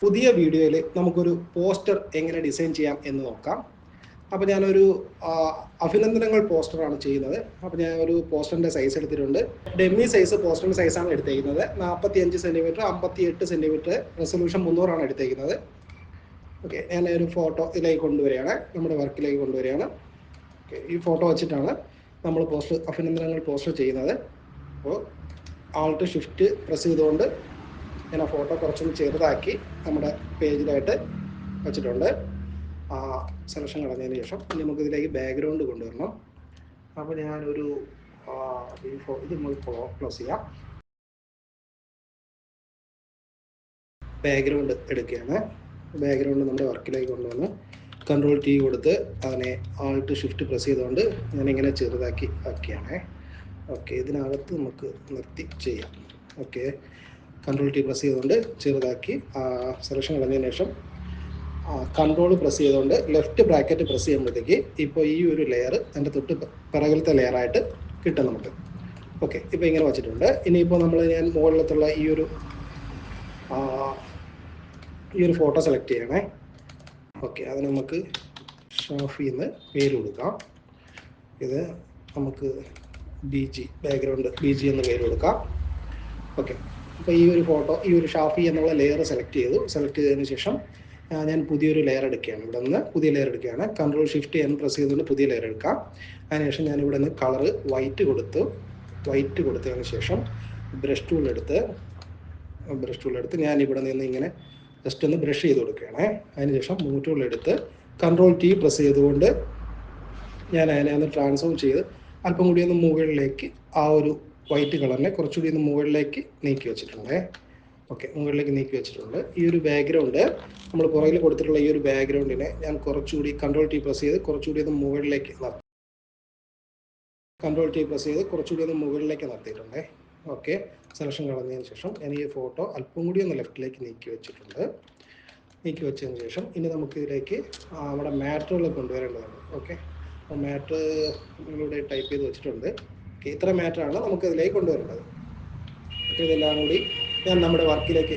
പുതിയ വീഡിയോയിൽ നമുക്കൊരു പോസ്റ്റർ എങ്ങനെ ഡിസൈൻ ചെയ്യാം എന്ന് നോക്കാം. അപ്പോൾ ഞാനൊരു അഭിനന്ദനങ്ങൾ പോസ്റ്ററാണ് ചെയ്യുന്നത്. അപ്പോൾ ഞാൻ ഒരു പോസ്റ്ററിൻ്റെ സൈസ് എടുത്തിട്ടുണ്ട്. ഡെമ്മി സൈസ് പോസ്റ്ററിൻ്റെ സൈസാണ് എടുത്തേക്കുന്നത്. 45 സെൻറ്റിമീറ്റർ 58 സെൻറ്റിമീറ്റർ റെസൊല്യൂഷൻ 300 എടുത്തേക്കുന്നത്. ഓക്കെ, ഞാൻ ഒരു ഫോട്ടോ ഇതിലേക്ക് കൊണ്ടുവരികയാണ്, നമ്മുടെ വർക്കിലേക്ക് കൊണ്ടുവരികയാണ്. ഓക്കെ, ഈ ഫോട്ടോ വെച്ചിട്ടാണ് നമ്മൾ അഭിനന്ദനങ്ങൾ പോസ്റ്റർ ചെയ്യുന്നത്. അപ്പോൾ ആൾട്ട് ഷിഫ്റ്റ് പ്രസ് ചെയ്തുകൊണ്ട് ഞാൻ ആ ഫോട്ടോ കുറച്ചൊന്ന് ചെറുതാക്കി നമ്മുടെ പേജിലായിട്ട് വെച്ചിട്ടുണ്ട്. സെലക്ഷൻ കളഞ്ഞതിന് ശേഷം ഇനി നമുക്ക് ഇതിലേക്ക് ബാക്ക്ഗ്രൗണ്ട് കൊണ്ടുവരണം. അപ്പോൾ ഞാനൊരു ഇത് നമുക്ക് ക്ലോസ് ചെയ്യാം. ബാക്ക്ഗ്രൗണ്ട് എടുക്കുകയാണ്. ബാക്ക്ഗ്രൗണ്ട് നമ്മുടെ വർക്കിലേക്ക് കൊണ്ടുവന്ന് കൺട്രോൾ T കൊടുത്ത് അതിനെ ആൾട്ട് ഷിഫ്റ്റ് പ്രസ് ചെയ്തുകൊണ്ട് ഞാനിങ്ങനെ ചെറുതാക്കി ആക്കിയാണ്. ഓക്കെ, ഇതിനകത്ത് നമുക്ക് നിർത്തി ചെയ്യാം. ഓക്കെ, കൺട്രോൾ T പ്രസ് ചെയ്തുകൊണ്ട് ചെറുതാക്കി സെലക്ഷൻ കളഞ്ഞതിന് ശേഷം കൺട്രോൾ പ്രസ് ചെയ്തുകൊണ്ട് ലെഫ്റ്റ് ബ്രാക്കറ്റ് പ്രസ് ചെയ്യുമ്പോഴത്തേക്ക് ഇപ്പോൾ ഈ ഒരു ലെയർ അതിൻ്റെ തൊട്ട് പിറകിലത്തെ ലെയറായിട്ട് കിട്ടും നമുക്ക്. ഓക്കെ, ഇപ്പോൾ ഇങ്ങനെ വെച്ചിട്ടുണ്ട്. ഇനിയിപ്പോൾ ഞാൻ മുകളിലത്തുള്ള ഈ ഒരു ഫോട്ടോ സെലക്ട് ചെയ്യണേ. ഓക്കെ, അത് നമുക്ക് ഷാഫി എന്ന് പേര് കൊടുക്കാം. ഇത് നമുക്ക് ബാക്ക്ഗ്രൗണ്ട് BG എന്ന് പേര് കൊടുക്കാം. ഓക്കെ, അപ്പോൾ ഈ ഒരു ഫോട്ടോ ഈ ഒരു ഷാഫി എന്നുള്ള ലെയർ സെലക്ട് ചെയ്തതിന് ശേഷം ഞാൻ പുതിയൊരു ലെയർ എടുക്കുകയാണ്. ഇവിടെ നിന്ന് പുതിയ ലെയർ എടുക്കുകയാണ്. കൺട്രോൾ ഷിഫ്റ്റ് N പ്രസ് ചെയ്തുകൊണ്ട് പുതിയ ലെയർ എടുക്കാം. അതിനുശേഷം ഞാൻ ഇവിടെ നിന്ന് കളറ് വൈറ്റ് കൊടുത്തതിന് ശേഷം ബ്രഷ് ടൂൾ എടുത്ത് ഞാൻ ഇവിടെ നിന്ന് ഇങ്ങനെ ജസ്റ്റ് ഒന്ന് ബ്രഷ് ചെയ്ത് കൊടുക്കുകയാണ്. അതിനുശേഷം മൂവ് ടൂൾ എടുത്ത് കൺട്രോൾ T പ്രസ് ചെയ്തുകൊണ്ട് ഞാൻ അതിനെ ഒന്ന് ട്രാൻസ്ഫോം ചെയ്ത് അല്പം കൂടി ഒന്ന് മുകളിലേക്ക് ആ ഒരു വൈറ്റ് കളറിനെ കുറച്ചുകൂടി ഒന്ന് മുകളിലേക്ക് നീക്കി വെച്ചിട്ടുണ്ട്. ഓക്കെ, മുകളിലേക്ക് നീക്കി വെച്ചിട്ടുണ്ട്. ഈ ഒരു ബാക്ക്ഗ്രൗണ്ട് നമ്മൾ പുറകിൽ കൊടുത്തിട്ടുള്ള ഈ ഒരു ബാക്ക്ഗ്രൗണ്ടിനെ ഞാൻ കുറച്ചുകൂടി കൺട്രോൾ T പ്രസ് ചെയ്ത് കുറച്ചുകൂടി ഒന്ന് മുകളിലേക്ക് നടത്തിയിട്ടുണ്ട്. ഓക്കെ, സെലക്ഷൻ കളഞ്ഞതിന് ശേഷം ഞാൻ ഈ ഫോട്ടോ അല്പം കൂടി ഒന്ന് ലെഫ്റ്റിലേക്ക് നീക്കി വെച്ചതിന് ശേഷം ഇനി നമുക്ക് ഇതിലേക്ക് നമ്മുടെ മാറ്ററുകൾ കൊണ്ടുവരേണ്ടതാണ്. ഓക്കെ, അപ്പോൾ മാറ്റർ നമ്മളിവിടെ ടൈപ്പ് ചെയ്ത് വെച്ചിട്ടുണ്ട്. ഓക്കെ, ഇത്ര മാറ്ററാണ് നമുക്ക് ഇതിലേക്ക് കൊണ്ടുവരേണ്ടത്. ഇതെല്ലാം കൂടി ഞാൻ നമ്മുടെ വർക്കിലേക്ക്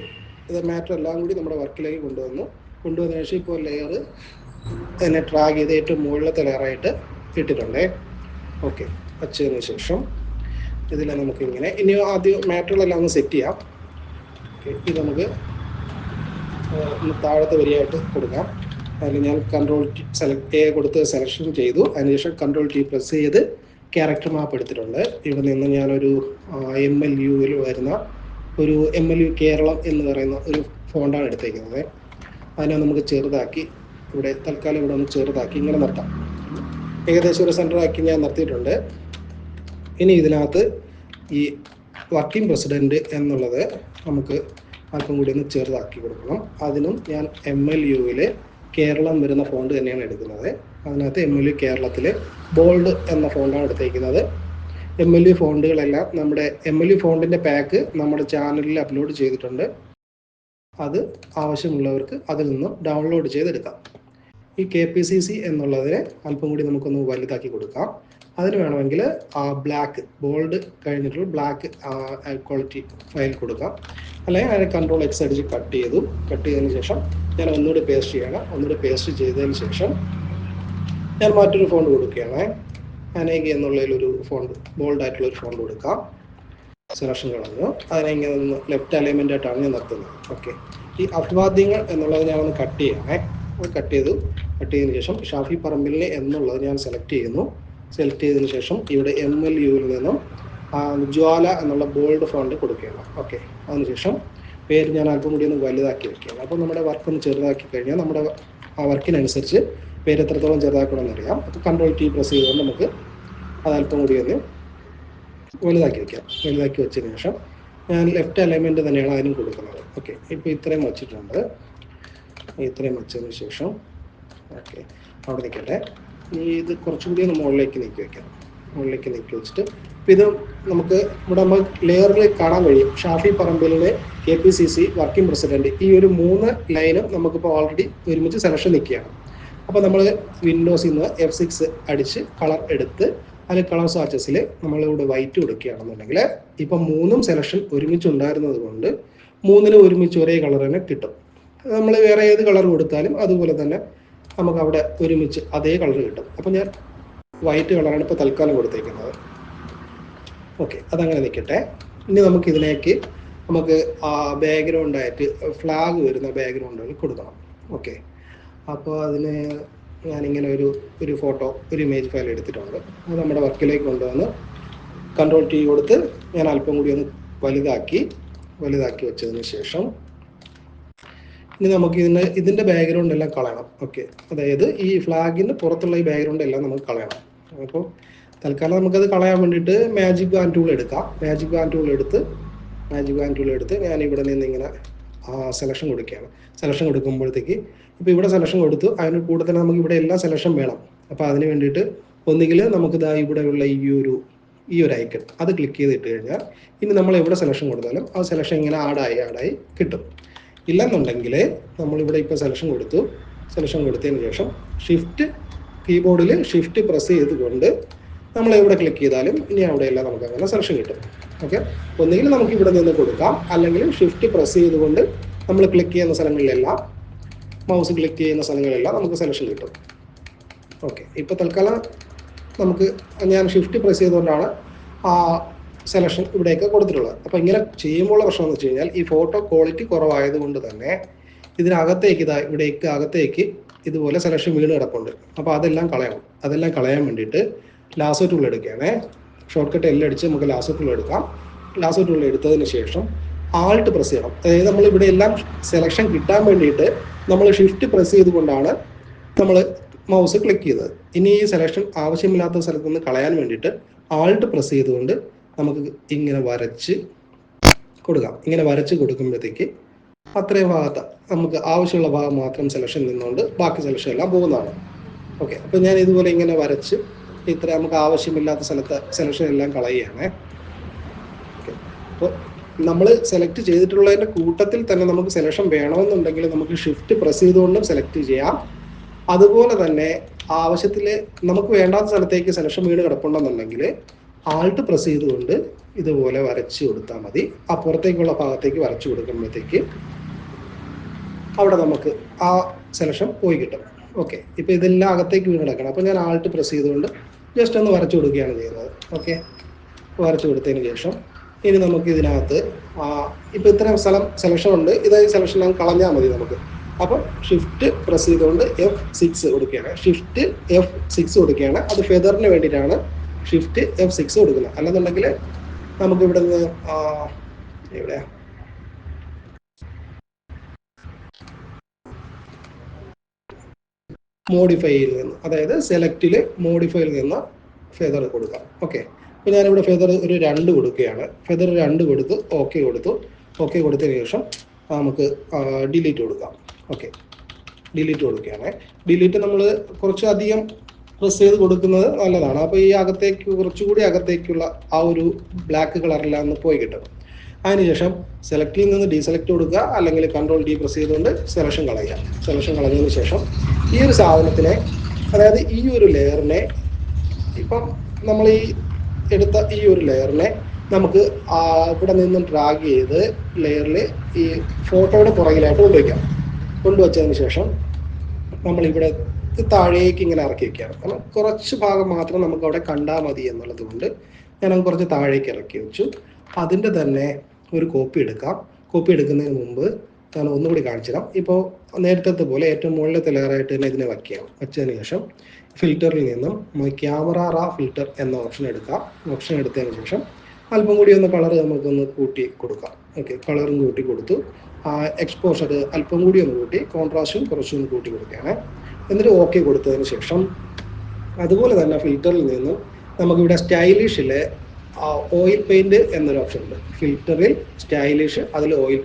മാറ്റർ എല്ലാം കൂടി നമ്മുടെ വർക്കിലേക്ക് കൊണ്ടുവന്നതിന് ശേഷം ഇപ്പോൾ ലെയർ എന്നെ ട്രാഗ് ചെയ്ത് ഏറ്റവും മുകളിലത്തെ ലെയറായിട്ട് ഇട്ടിട്ടുണ്ട്. ഓക്കെ, വച്ചതിന് ശേഷം ഇതിൽ നമുക്ക് ഇനി ആദ്യം മാറ്ററുകളെല്ലാം ഒന്ന് സെറ്റ് ചെയ്യാം. ഓക്കെ, ഇത് നമുക്ക് താഴത്തെ വരിയായിട്ട് കൊടുക്കാം. അതിൽ ഞാൻ കൺട്രോൾ A കൊടുത്ത് സെലക്ഷൻ ചെയ്തു. അതിനുശേഷം കൺട്രോൾ T പ്രസ് ചെയ്ത് ക്യാരക്ടർ മാപ്പ് എടുത്തിട്ടുണ്ട്. ഇവിടെ നിന്ന് ഞാനൊരു MLU വരുന്ന ഒരു MLU കേരളം എന്ന് പറയുന്ന ഒരു ഫോണ്ടാണ് എടുത്തേക്കുന്നത്. അതിനെ നമുക്ക് ചെറുതാക്കി തൽക്കാലം ഇവിടെ ഒന്ന് ചെറുതാക്കി ഇങ്ങനെ നിർത്താം. ഏകദേശം ഒരു സെൻറ്ററാക്കി ഞാൻ നിർത്തിയിട്ടുണ്ട്. ഇനി ഇതിനകത്ത് ഈ വർക്കിംഗ് പ്രസിഡൻറ്റ് എന്നുള്ളത് നമുക്ക് അല്പം കൂടി ഒന്ന് ചെറുതാക്കി കൊടുക്കണം. അതിനും ഞാൻ MLU കേരളം വരുന്ന ഫോണ്ട് തന്നെയാണ് എടുക്കുന്നത്. അതിനകത്ത് MLU കേരളത്തിൽ ബോൾഡ് എന്ന ഫോണ്ടാണ് എടുത്തേക്കുന്നത്. MLU ഫോണ്ടുകളെല്ലാം നമ്മുടെ MLU ഫോണ്ടിൻ്റെ പാക്ക് നമ്മുടെ ചാനലിൽ അപ്ലോഡ് ചെയ്തിട്ടുണ്ട്. അത് ആവശ്യമുള്ളവർക്ക് അതിൽ നിന്നും ഡൗൺലോഡ് ചെയ്തെടുക്കാം. ഈ KPCC എന്നുള്ളതിനെ അല്പം കൂടി നമുക്കൊന്ന് വലുതാക്കി കൊടുക്കാം. അതിന് വേണമെങ്കിൽ ബ്ലാക്ക് ബോൾഡ് കഴിഞ്ഞിട്ടുള്ള ബ്ലാക്ക് ക്വാളിറ്റി ഫയൽ കൊടുക്കാം. അല്ലെങ്കിൽ അതിനെ കൺട്രോൾ X അടിച്ച് കട്ട് ചെയ്തതിന് ശേഷം ഞാൻ ഒന്നുകൂടി പേസ്റ്റ് ചെയ്തതിന് ശേഷം ഞാൻ മറ്റൊരു ഫോണ്ട് കൊടുക്കുകയാണ്. അനേകി എന്നുള്ളതിലൊരു ഫോണ്ട് ബോൾഡ് ആയിട്ടുള്ളൊരു ഫോണ്ട് കൊടുക്കാം. സെലക്ഷൻ കളഞ്ഞു. അതിനെ ഇങ്ങനെ ഒന്ന് ലെഫ്റ്റ് അലൈൻമെൻ്റ് ആയിട്ടാണ് ഞാൻ നിർത്തുന്നത്. ഓക്കെ, ഈ അഭിവാദ്യങ്ങൾ എന്നുള്ളത് ഞാനൊന്ന് കട്ട് ചെയ്തതിന് ശേഷം ഷാഫി പറമ്പിലിനെ എന്നുള്ളത് ഞാൻ സെലക്ട് ചെയ്തതിന് ശേഷം ഇവിടെ MLU നിന്നും ജ്വാല എന്നുള്ള ബോൾഡ് ഫോണ്ട് കൊടുക്കുകയാണ്. ഓക്കെ, അതിനുശേഷം പേര് ഞാൻ അല്പം കൂടി ഒന്ന് വലുതാക്കി വയ്ക്കുകയാണ്. അപ്പോൾ നമ്മുടെ വർക്ക് ഒന്ന് ചെറുതാക്കി കഴിഞ്ഞാൽ നമ്മുടെ ആ വർക്കിനനുസരിച്ച് പേര് എത്രത്തോളം ചെറുതാക്കണമെന്ന് അറിയാം. അപ്പോൾ കൺട്രോൾ T പ്രസ് ചെയ്തുകൊണ്ട് നമുക്ക് അത് അല്പം കൂടി ഒന്ന് വലുതാക്കി വെച്ചതിന് ശേഷം ഞാൻ ലെഫ്റ്റ് അലൈൻമെൻറ്റ് തന്നെയാണ് അതിനും കൊടുക്കുന്നത്. ഓക്കെ, ഇപ്പോൾ ഇത്രയും വച്ചിട്ടുണ്ട്. ഇത്രയും വെച്ചതിന് ശേഷം ഓക്കെ അവിടെ നിൽക്കട്ടെ. ഇത് കുറച്ചും കൂടി ഒന്ന് മുകളിലേക്ക് നീക്കി വെച്ചിട്ട് ഇപ്പോൾ ഇത് നമുക്ക് ലെയറിൽ കാണാൻ കഴിയും. ഷാഫി പറമ്പിലിലെ KPCC വർക്കിംഗ് പ്രസിഡന്റ് ഈ ഒരു 3 ലൈനും നമുക്കിപ്പോൾ ഓൾറെഡി ഒരുമിച്ച് സെലക്ഷൻ നിൽക്കുകയാണ്. അപ്പോൾ നമ്മൾ വിൻഡോസിൽ നിന്ന് F6 അടിച്ച് കളർ എടുത്ത് അതിൽ കളർ സ്വാച്ചസിൽ നമ്മളിവിടെ വൈറ്റ് കൊടുക്കുകയാണെന്നുണ്ടെങ്കിൽ ഇപ്പോൾ 3 സെലക്ഷൻ ഒരുമിച്ച് ഉണ്ടായിരുന്നത് കൊണ്ട് 3 ഒരുമിച്ച് ഒരേ കളർ തന്നെ കിട്ടും. നമ്മൾ വേറെ ഏത് കളർ കൊടുത്താലും അതുപോലെ തന്നെ നമുക്ക് അവിടെ ഒരുമിച്ച് അതേ കളർ കിട്ടും. അപ്പം ഞാൻ വൈറ്റ് കളറാണ് ഇപ്പോൾ തൽക്കാലം കൊടുത്തേക്കുന്നത്. ഓക്കെ, അതങ്ങനെ നിൽക്കട്ടെ. ഇനി നമുക്കിതിലേക്ക് നമുക്ക് ആ ബാക്ക്ഗ്രൗണ്ടായിട്ട് ഫ്ലാഗ് വരുന്ന ബാക്ക്ഗ്രൗണ്ടുകൾ കൊടുക്കണം. ഓക്കെ, അപ്പോൾ അതിന് ഞാനിങ്ങനെ ഒരു ഫോട്ടോ, ഒരു ഇമേജ് ഫയൽ എടുത്തിട്ടുണ്ട്. അത് നമ്മുടെ വർക്കിലേക്ക് കൊണ്ടുവന്ന് Ctrl+T കൊടുത്ത് ഞാൻ അല്പം കൂടി ഒന്ന് വലുതാക്കി വെച്ചതിന് ശേഷം ഇനി നമുക്ക് ഇതിൻ്റെ ബാക്ക്ഗ്രൗണ്ട് എല്ലാം കളയണം. ഓക്കെ, അതായത് ഈ ഫ്ലാഗിന് പുറത്തുള്ള ഈ ബാക്ക്ഗ്രൗണ്ട് എല്ലാം നമുക്ക് കളയണം. അപ്പോൾ തൽക്കാലം നമുക്കത് കളയാൻ വേണ്ടിയിട്ട് മാജിക് ബാൻഡ് ടൂൾ എടുക്കാം. മാജിക് ബാൻഡ് ടൂൾ എടുത്ത് ഞാൻ ഇവിടെ നിന്ന് ഇങ്ങനെ സെലക്ഷൻ കൊടുക്കുകയാണ്. സെലക്ഷൻ കൊടുക്കുമ്പോഴത്തേക്ക് ഇപ്പോൾ ഇവിടെ സെലക്ഷൻ കൊടുത്തു, അതിന് കൂടെ തന്നെ നമുക്ക് ഇവിടെ എല്ലാം സെലക്ഷൻ വേണം. അപ്പോൾ അതിന് വേണ്ടിയിട്ട് ഒന്നുകിൽ നമുക്ക് ഇവിടെയുള്ള ഈ ഒരു ഐക്കൺ അത് ക്ലിക്ക് ചെയ്തിട്ട് കഴിഞ്ഞാൽ ഇനി നമ്മൾ എവിടെ സെലക്ഷൻ കൊടുത്താലും ആ സെലക്ഷൻ ഇങ്ങനെ ആഡായി കിട്ടും. ഇല്ലെന്നുണ്ടെങ്കിൽ നമ്മളിവിടെ ഇപ്പോൾ സെലക്ഷൻ കൊടുത്തതിന് ശേഷം കീബോർഡിൽ ഷിഫ്റ്റ് പ്രസ് ചെയ്തുകൊണ്ട് നമ്മൾ എവിടെ ക്ലിക്ക് ചെയ്താലും ഇനി അവിടെയെല്ലാം നമുക്ക് അങ്ങനെ സെലക്ഷൻ കിട്ടും. ഓക്കെ, ഒന്നുകിൽ നമുക്ക് ഇവിടെ നിന്ന് കൊടുക്കാം, അല്ലെങ്കിൽ ഷിഫ്റ്റ് പ്രസ് ചെയ്തുകൊണ്ട് നമ്മൾ ക്ലിക്ക് ചെയ്യുന്ന സ്ഥലങ്ങളിലെല്ലാം, മൗസ് ക്ലിക്ക് ചെയ്യുന്ന സ്ഥലങ്ങളിലെല്ലാം നമുക്ക് സെലക്ഷൻ കിട്ടും. ഓക്കെ, ഇപ്പോൾ തൽക്കാലം ഞാൻ ഷിഫ്റ്റ് പ്രസ് ചെയ്തുകൊണ്ടാണ് ആ സെലക്ഷൻ ഇവിടേക്ക് കൊടുത്തിട്ടുള്ളത്. അപ്പോൾ ഇങ്ങനെ ചെയ്യുമ്പോൾ പ്രശ്നം എന്ന് വെച്ച് കഴിഞ്ഞാൽ ഈ ഫോട്ടോ ക്വാളിറ്റി കുറവായതുകൊണ്ട് തന്നെ ഇവിടേക്ക് അകത്തേക്ക് ഇതുപോലെ സെലക്ഷൻ വീണ് കിടപ്പുണ്ട്. അപ്പോൾ അതെല്ലാം കളയാൻ വേണ്ടിയിട്ട് ലാസോ ടൂൾ എടുക്കുകയാണേ. ഷോർട്ട് കട്ട് എല്ലാം അടിച്ച് നമുക്ക് ലാസോ ടൂൾ എടുക്കാം. ലാസോ ടൂൾ എടുത്തതിന് ശേഷം ആൾട്ട് പ്രസ് ചെയ്യണം. അതായത് നമ്മൾ ഇവിടെ എല്ലാം സെലക്ഷൻ കിട്ടാൻ വേണ്ടിയിട്ട് നമ്മൾ ഷിഫ്റ്റ് പ്രസ് ചെയ്തുകൊണ്ടാണ് നമ്മൾ മൗസ് ക്ലിക്ക് ചെയ്തത്. ഇനി ഈ സെലക്ഷൻ ആവശ്യമില്ലാത്ത സ്ഥലത്ത് നിന്ന് കളയാൻ വേണ്ടിയിട്ട് ആൾട്ട് പ്രസ് ചെയ്തുകൊണ്ട് നമുക്ക് ഇങ്ങനെ വരച്ച് കൊടുക്കാം. ഇങ്ങനെ വരച്ച് കൊടുക്കുമ്പോഴത്തേക്ക് അത്രയും ഭാഗത്ത് നമുക്ക് ആവശ്യമുള്ള ഭാഗം മാത്രം സെലക്ഷൻ നിന്നുകൊണ്ട് ബാക്കി സെലക്ഷൻ എല്ലാം പോകുന്നതാണ്. ഓക്കെ, അപ്പോൾ ഞാൻ ഇതുപോലെ ഇങ്ങനെ വരച്ച് നമുക്ക് ആവശ്യമില്ലാത്ത സ്ഥലത്ത് സെലക്ഷൻ എല്ലാം കളയുകയാണ്. ഓക്കെ, അപ്പോൾ നമ്മൾ സെലക്ട് ചെയ്തിട്ടുള്ളതിൻ്റെ കൂട്ടത്തിൽ തന്നെ നമുക്ക് സെലക്ഷൻ വേണമെന്നുണ്ടെങ്കിൽ നമുക്ക് ഷിഫ്റ്റ് പ്രസ് ചെയ്തുകൊണ്ടും സെലക്ട് ചെയ്യാം. അതുപോലെ തന്നെ ആവശ്യത്തിൽ നമുക്ക് വേണ്ടാത്ത സ്ഥലത്തേക്ക് സെലക്ഷൻ വീണ് കിടപ്പുണ്ടെന്നുണ്ടെങ്കിൽ ആൾട്ട് പ്രസ് ചെയ്തുകൊണ്ട് ഇതുപോലെ വരച്ച് കൊടുത്താൽ മതി. ആ പുറത്തേക്കുള്ള ഭാഗത്തേക്ക് വരച്ചു കൊടുക്കുമ്പോഴത്തേക്ക് അവിടെ നമുക്ക് ആ സെലക്ഷൻ പോയി കിട്ടും. ഓക്കെ, ഇപ്പോൾ ഇതെല്ലാം അകത്തേക്ക് വീണ് കിടക്കണം. അപ്പോൾ ഞാൻ ആൾട്ട് പ്രസ് ചെയ്തുകൊണ്ട് ജസ്റ്റ് ഒന്ന് വരച്ചു കൊടുക്കുകയാണ് ചെയ്യുന്നത്. ഓക്കെ, വരച്ചു കൊടുത്തതിന് ശേഷം ഇനി നമുക്ക് ഇതിനകത്ത് ഇപ്പോൾ ഇത്രയും സ്ഥലം സെലക്ഷൻ ഉണ്ട്, ഇതായി സെലക്ഷൻ ഞാൻ കളഞ്ഞാൽ മതി നമുക്ക്. അപ്പോൾ ഷിഫ്റ്റ് പ്രസ് ചെയ്തുകൊണ്ട് F6 കൊടുക്കുകയാണ്. ഷിഫ്റ്റ് F6 കൊടുക്കുകയാണ്. അത് ഫെദറിന് വേണ്ടിയിട്ടാണ് ഷിഫ്റ്റ് F6 കൊടുക്കുന്നത്. അല്ലെന്നുണ്ടെങ്കിൽ നമുക്ക് ഇവിടെ നിന്ന് എവിടെയാ മോഡിഫൈയിൽ നിന്ന്, അതായത് സെലക്റ്റിൽ മോഡിഫൈയിൽ നിന്ന് ഫെദർ കൊടുക്കാം. ഓക്കെ, അപ്പോൾ ഞാനിവിടെ ഫെദർ ഒരു 2 കൊടുക്കുകയാണ്. ഫെദർ 2 കൊടുത്ത് ഓക്കെ കൊടുത്തതിന് ശേഷം നമുക്ക് ഡിലീറ്റ് കൊടുക്കാം. ഓക്കെ, ഡിലീറ്റ് കൊടുക്കുകയാണ്. ഡിലീറ്റ് നമ്മൾ കുറച്ച് അധികം പ്രസ് ചെയ്ത് കൊടുക്കുന്നത് നല്ലതാണ്. അപ്പോൾ ഈ കുറച്ചുകൂടി അകത്തേക്കുള്ള ആ ഒരു ബ്ലാക്ക് കളറെല്ലാം ഒന്ന് പോയി കിട്ടും. അതിനുശേഷം സെലക്റ്റിൽ നിന്ന് ഡീസെലക്ട് കൊടുക്കുക, അല്ലെങ്കിൽ Ctrl+D പ്രസ് ചെയ്തുകൊണ്ട് സെലക്ഷൻ കളയുക. സെലക്ഷൻ കളഞ്ഞതിന് ശേഷം ഈ ഒരു സാധനത്തിനെ, അതായത് ഈ ഒരു ലെയറിനെ, ഇപ്പം നമ്മൾ ഈ എടുത്ത ഈ ഒരു ലെയറിനെ നമുക്ക് ഇവിടെ നിന്നും ഡ്രാഗ് ചെയ്ത് ലെയറിൽ ഈ ഫോട്ടോയുടെ പുറകിലായിട്ട് കൊണ്ടുവച്ചതിന് ശേഷം നമ്മളിവിടെ താഴേക്ക് ഇങ്ങനെ ഇറക്കി വയ്ക്കുകയാണ്. കാരണം കുറച്ച് ഭാഗം മാത്രം നമുക്ക് അവിടെ കണ്ടാൽ മതി എന്നുള്ളത് കൊണ്ട് ഞാൻ കുറച്ച് താഴേക്ക് ഇറക്കി വെച്ചു. അതിൻ്റെ തന്നെ ഒരു കോപ്പി എടുക്കാം. കോപ്പി എടുക്കുന്നതിന് മുമ്പ് ഞാൻ ഒന്നുകൂടി കാണിച്ചു തരാം. ഇപ്പോൾ നേരത്തെ പോലെ ഏറ്റവും മുകളിലത്തെ ലെയറായിട്ട് തന്നെ ഇതിനെ വച്ചതിന് ശേഷം ഫിൽറ്ററിൽ നിന്നും ക്യാമറ റാ ഫിൽറ്റർ എന്ന ഓപ്ഷൻ എടുക്കാം. ഓപ്ഷൻ എടുത്തതിന് ശേഷം അല്പം കൂടി ഒന്ന് കളർ നമുക്കൊന്ന് കൂട്ടി കൊടുക്കാം. ഓക്കെ, കളറും കൂട്ടി കൊടുത്തു. എക്സ്പോഷർ അല്പം കൂടി ഒന്ന് കൂട്ടി, കോൺട്രാസ്റ്റും കുറച്ചൊന്ന് കൂട്ടി കൊടുക്കുകയാണ്. എന്നിട്ട് ഓക്കെ കൊടുത്തതിന് ശേഷം അതുപോലെ തന്നെ ഫിൽറ്ററിൽ നിന്നും നമുക്കിവിടെ സ്റ്റൈലിഷിലെ ഓയിൽ പെയിൻറ് എന്നൊരു ഓപ്ഷൻ ഉണ്ട്. ഫിൽറ്ററിൽ സ്റ്റൈലിഷ്, അതിൽ ഓയിൽ